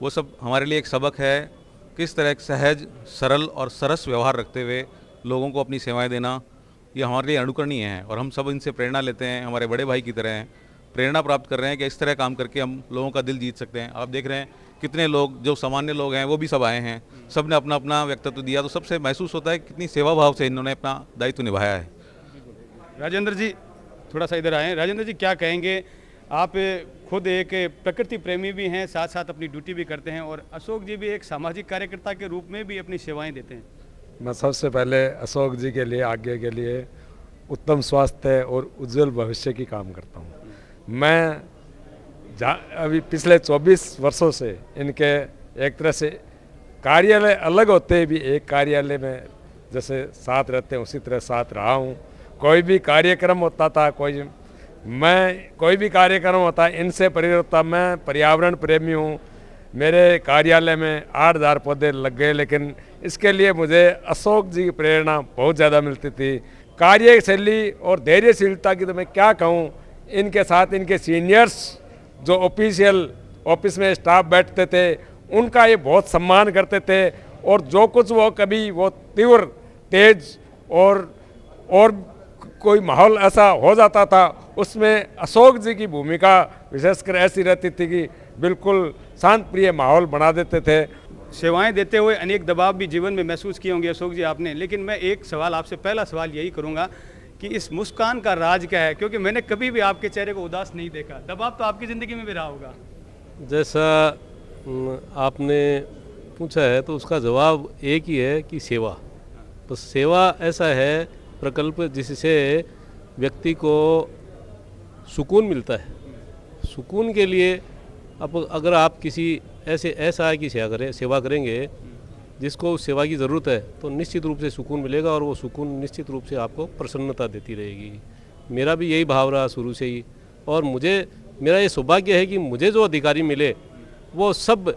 वो सब हमारे लिए एक सबक है। किस तरह सहज, सरल और सरस व्यवहार रखते हुए लोगों को अपनी सेवाएं देना, ये हमारे लिए अनुकरणीय है और हम सब इनसे प्रेरणा लेते हैं। हमारे बड़े भाई की तरह हैं, प्रेरणा प्राप्त कर रहे हैं कि इस तरह काम करके हम लोगों का दिल जीत सकते हैं। आप देख रहे हैं कितने लोग जो सामान्य लोग हैं वो भी सब आए हैं, सब ने अपना अपना व्यक्तित्व दिया, तो सबसे महसूस होता है कितनी सेवा भाव से इन्होंने अपना दायित्व निभाया है। राजेंद्र जी थोड़ा सा इधर आए। राजेंद्र जी, क्या कहेंगे? आप खुद एक प्रकृति प्रेमी भी हैं, साथ साथ अपनी ड्यूटी भी करते हैं और अशोक जी भी एक सामाजिक कार्यकर्ता के रूप में भी अपनी सेवाएं देते हैं। मैं सबसे पहले अशोक जी के लिए, आगे के लिए उत्तम स्वास्थ्य और उज्जवल भविष्य की काम करता हूँ। मैं अभी पिछले 24 वर्षों से इनके एक तरह से कार्यालय अलग होते भी एक कार्यालय में जैसे साथ रहते हैं उसी तरह साथ रहा हूँ। कोई भी कार्यक्रम होता था, कोई भी कार्यक्रम होता है इनसे प्रेरित होता। मैं पर्यावरण प्रेमी हूँ, मेरे कार्यालय में 8000 पौधे लग गए, लेकिन इसके लिए मुझे अशोक जी की प्रेरणा बहुत ज़्यादा मिलती थी। कार्यशैली और धैर्यशीलता की तो मैं क्या कहूँ। इनके साथ इनके सीनियर्स जो ऑफिशियल ऑफिस में स्टाफ बैठते थे उनका ये बहुत सम्मान करते थे और जो कुछ वो कभी वो तीव्र तेज और कोई माहौल ऐसा हो जाता था उसमें अशोक जी की भूमिका विशेषकर ऐसी रहती थी कि बिल्कुल शांत प्रिय माहौल बना देते थे। सेवाएं देते हुए अनेक दबाव भी जीवन में महसूस किए होंगे अशोक जी आपने, लेकिन मैं एक सवाल आपसे, पहला सवाल यही करूंगा कि इस मुस्कान का राज क्या है? क्योंकि मैंने कभी भी आपके चेहरे को उदास नहीं देखा। दबाव तो आपकी ज़िंदगी में भी रहा होगा। जैसा आपने पूछा है तो उसका जवाब एक ही है कि सेवा। तो सेवा ऐसा है प्रकल्प जिससे व्यक्ति को सुकून मिलता है। सुकून के लिए अब अगर आप किसी ऐसा है कि सेवा करेंगे जिसको उस सेवा की ज़रूरत है तो निश्चित रूप से सुकून मिलेगा और वो सुकून निश्चित रूप से आपको प्रसन्नता देती रहेगी। मेरा भी यही भाव रहा शुरू से ही और मेरा ये सौभाग्य है कि मुझे जो अधिकारी मिले वो सब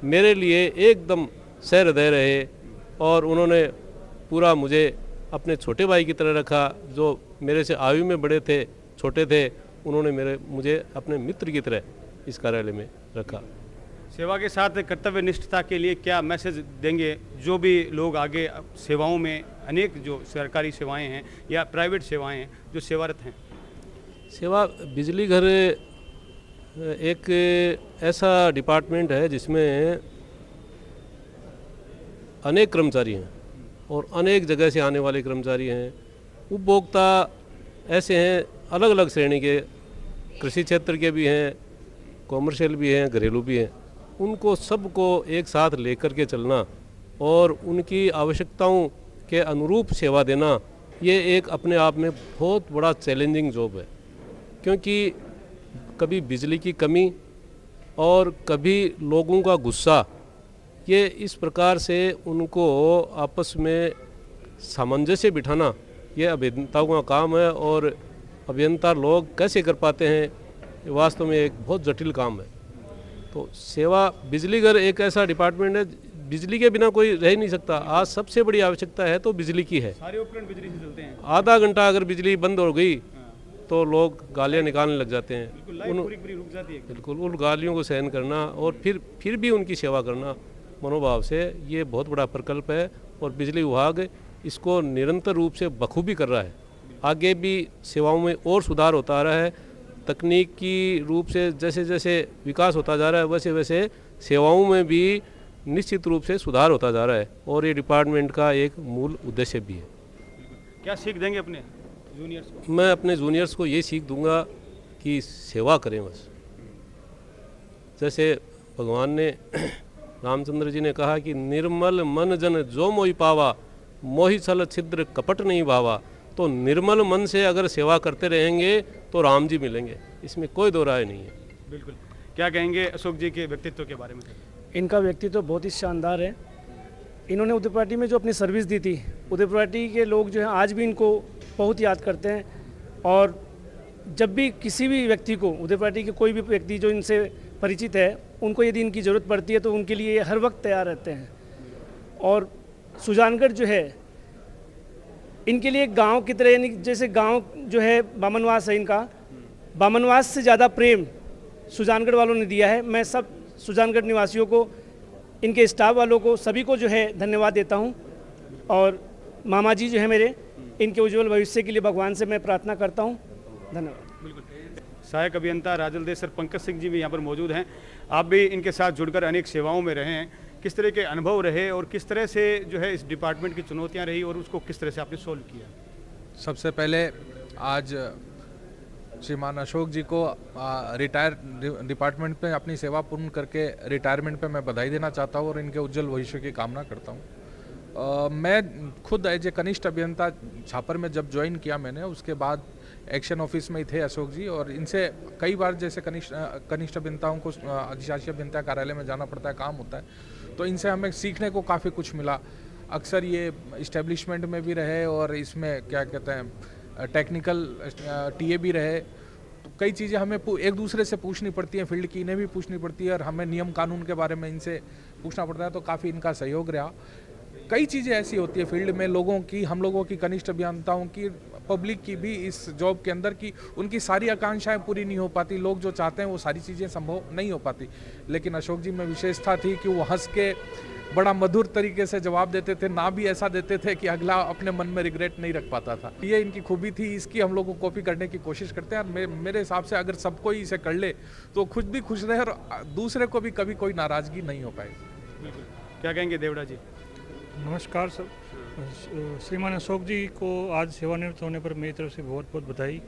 मेरे लिए एकदम सहृदय रहे और उन्होंने पूरा मुझे अपने छोटे भाई की तरह रखा। जो मेरे से आयु में बड़े थे, छोटे थे, उन्होंने मुझे अपने मित्र की तरह इस कार्यालय में रखा। सेवा के साथ कर्तव्य निष्ठता के लिए क्या मैसेज देंगे जो भी लोग आगे सेवाओं में, अनेक जो सरकारी सेवाएं हैं या प्राइवेट सेवाएं हैं जो सेवारत हैं? सेवा बिजली घर एक ऐसा डिपार्टमेंट है जिसमें अनेक कर्मचारी हैं और अनेक जगह से आने वाले कर्मचारी हैं। उपभोक्ता ऐसे हैं अलग अलग श्रेणी के, कृषि क्षेत्र के भी हैं, कॉमर्शियल भी हैं, घरेलू भी हैं। उनको सबको एक साथ लेकर के चलना और उनकी आवश्यकताओं के अनुरूप सेवा देना, ये एक अपने आप में बहुत बड़ा चैलेंजिंग जॉब है। क्योंकि कभी बिजली की कमी और कभी लोगों का गुस्सा, ये इस प्रकार से उनको आपस में सामंजस्य बिठाना ये अभियंताओं का काम है। और अभियंता लोग कैसे कर पाते हैं, ये वास्तव में एक बहुत जटिल काम है। तो सेवा बिजली घर एक ऐसा डिपार्टमेंट है, बिजली के बिना कोई रह नहीं सकता। आज सबसे बड़ी आवश्यकता है तो बिजली की है। सारे उपकरण बिजली से चलते हैं। आधा घंटा अगर बिजली बंद हो गई तो लोग गालियाँ निकालने लग जाते हैं। रुक जाती है। बिल्कुल उन गालियों को सहन करना और फिर भी उनकी सेवा करना मनोभाव से, ये बहुत बड़ा प्रकल्प है। और बिजली विभाग इसको निरंतर रूप से बखूबी कर रहा है। आगे भी सेवाओं में और सुधार होता आ रहा है। तकनीकी रूप से जैसे जैसे विकास होता जा रहा है वैसे वैसे सेवाओं में भी निश्चित रूप से सुधार होता जा रहा है। और ये डिपार्टमेंट का एक मूल उद्देश्य भी है। क्या सीख देंगे अपने जूनियर्स को? मैं अपने जूनियर्स को ये सीख दूंगा कि सेवा करें बस। जैसे भगवान ने रामचंद्र जी ने कहा कि निर्मल मन जन जो मोहि पावा, मोहि छल छिद्र कपट नहीं भावा। तो निर्मल मन से अगर सेवा करते रहेंगे तो राम जी मिलेंगे, इसमें कोई दो राय नहीं है। बिल्कुल। क्या कहेंगे अशोक जी के व्यक्तित्व के बारे में? इनका व्यक्तित्व बहुत ही शानदार है। इन्होंने उदयपुर पार्टी में जो अपनी सर्विस दी थी, उदयपुर पार्टी के लोग जो हैं आज भी इनको बहुत याद करते हैं। और जब भी किसी भी व्यक्ति को, उदयपुर पार्टी के कोई भी व्यक्ति जो इनसे परिचित है, उनको यदि इनकी ज़रूरत पड़ती है तो उनके लिए हर वक्त तैयार रहते हैं। और सुजानगढ़ जो है इनके लिए गांव की तरह, यानी जैसे गांव जो है बामनवास है इनका, बामनवास से ज़्यादा प्रेम सुजानगढ़ वालों ने दिया है। मैं सब सुजानगढ़ निवासियों को, इनके स्टाफ वालों को, सभी को जो है धन्यवाद देता हूं। और मामा जी जो है मेरे, इनके उज्जवल भविष्य के लिए भगवान से मैं प्रार्थना करता हूं। धन्यवाद। बिल्कुल। सहायक अभियंता राजल देश सर पंकज सिंह जी भी यहाँ पर मौजूद हैं। आप भी इनके साथ जुड़कर अनेक सेवाओं में रहे हैं। किस तरह के अनुभव रहे और किस तरह से जो है इस डिपार्टमेंट की चुनौतियाँ रही और उसको किस तरह से आपने सोल्व किया? सबसे पहले आज श्रीमान अशोक जी को रिटायर डिपार्टमेंट में अपनी सेवा पूर्ण करके रिटायरमेंट पे मैं बधाई देना चाहता हूँ और इनके उज्जवल भविष्य की कामना करता हूँ। मैं खुद एज ए कनिष्ठ अभियंता छापर में जब ज्वाइन किया मैंने, उसके बाद एक्शन ऑफिस में ही थे अशोक जी, और इनसे कई बार जैसे कनिष्ठ अभियंताओं को अधिशासी अभियंता कार्यालय में जाना पड़ता है, काम होता है, तो इनसे हमें सीखने को काफ़ी कुछ मिला। अक्सर ये इस्टेब्लिशमेंट में भी रहे और इसमें क्या कहते हैं टेक्निकल टीए भी रहे, तो कई चीज़ें हमें एक दूसरे से पूछनी पड़ती हैं, फील्ड की इन्हें भी पूछनी पड़ती है और हमें नियम कानून के बारे में इनसे पूछना पड़ता है, तो काफ़ी इनका सहयोग रहा। कई चीज़ें ऐसी होती है फील्ड में लोगों की, हम लोगों की, कनिष्ठ अभियंताओं की, पब्लिक की भी इस जॉब के अंदर की उनकी सारी आकांक्षाएं पूरी नहीं हो पाती, लोग जो चाहते हैं वो सारी चीज़ें संभव नहीं हो पाती। लेकिन अशोक जी में विशेषता थी कि वो हंस के बड़ा मधुर तरीके से जवाब देते थे, ना भी ऐसा देते थे कि अगला अपने मन में रिग्रेट नहीं रख पाता था। ये इनकी खूबी थी, इसकी हम लोग को कॉपी करने की कोशिश करते हैं। और मेरे हिसाब से अगर सब कोई इसे कर ले तो खुद भी खुश रहे और दूसरे को भी कभी कोई नाराज़गी नहीं हो पाएगी। क्या कहेंगे देवड़ा जी? नमस्कार सर। श्रीमान अशोक जी को आज सेवानिवृत्त होने पर मेरी तरफ से बहुत बहुत बधाई।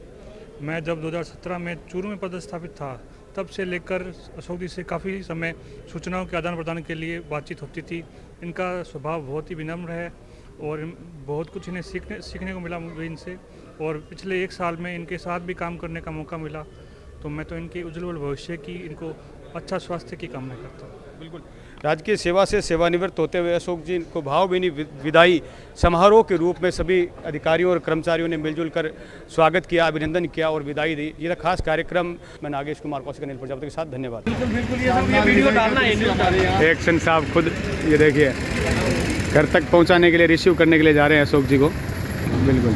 मैं जब 2017 में चूरू में पदस्थापित था तब से लेकर अशोक जी से काफ़ी समय सूचनाओं के आदान प्रदान के लिए बातचीत होती थी। इनका स्वभाव बहुत ही विनम्र है और बहुत कुछ इन्हें सीखने को मिला मुझे इनसे, और पिछले 1 साल में इनके साथ भी काम करने का मौका मिला, तो मैं तो इनके उज्ज्वल भविष्य की, इनको अच्छा स्वास्थ्य की कामना करता हूँ। बिल्कुल। राजकीय सेवा से सेवानिवृत्त होते हुए अशोक जी को भावभीनी विदाई समारोह के रूप में सभी अधिकारियों और कर्मचारियों ने मिलजुल कर स्वागत किया, अभिनंदन किया और विदाई दी। ये खास कार्यक्रम मैं नागेश कुमार कौशिक, अनिल प्रजापति के साथ। धन्यवाद। बिल्कुल ये सब वीडियो डालना है। एक्शन साहब खुद ये देखिए घर तक पहुंचाने के लिए, रिसीव करने के लिए जा रहे हैं अशोक जी को। बिल्कुल।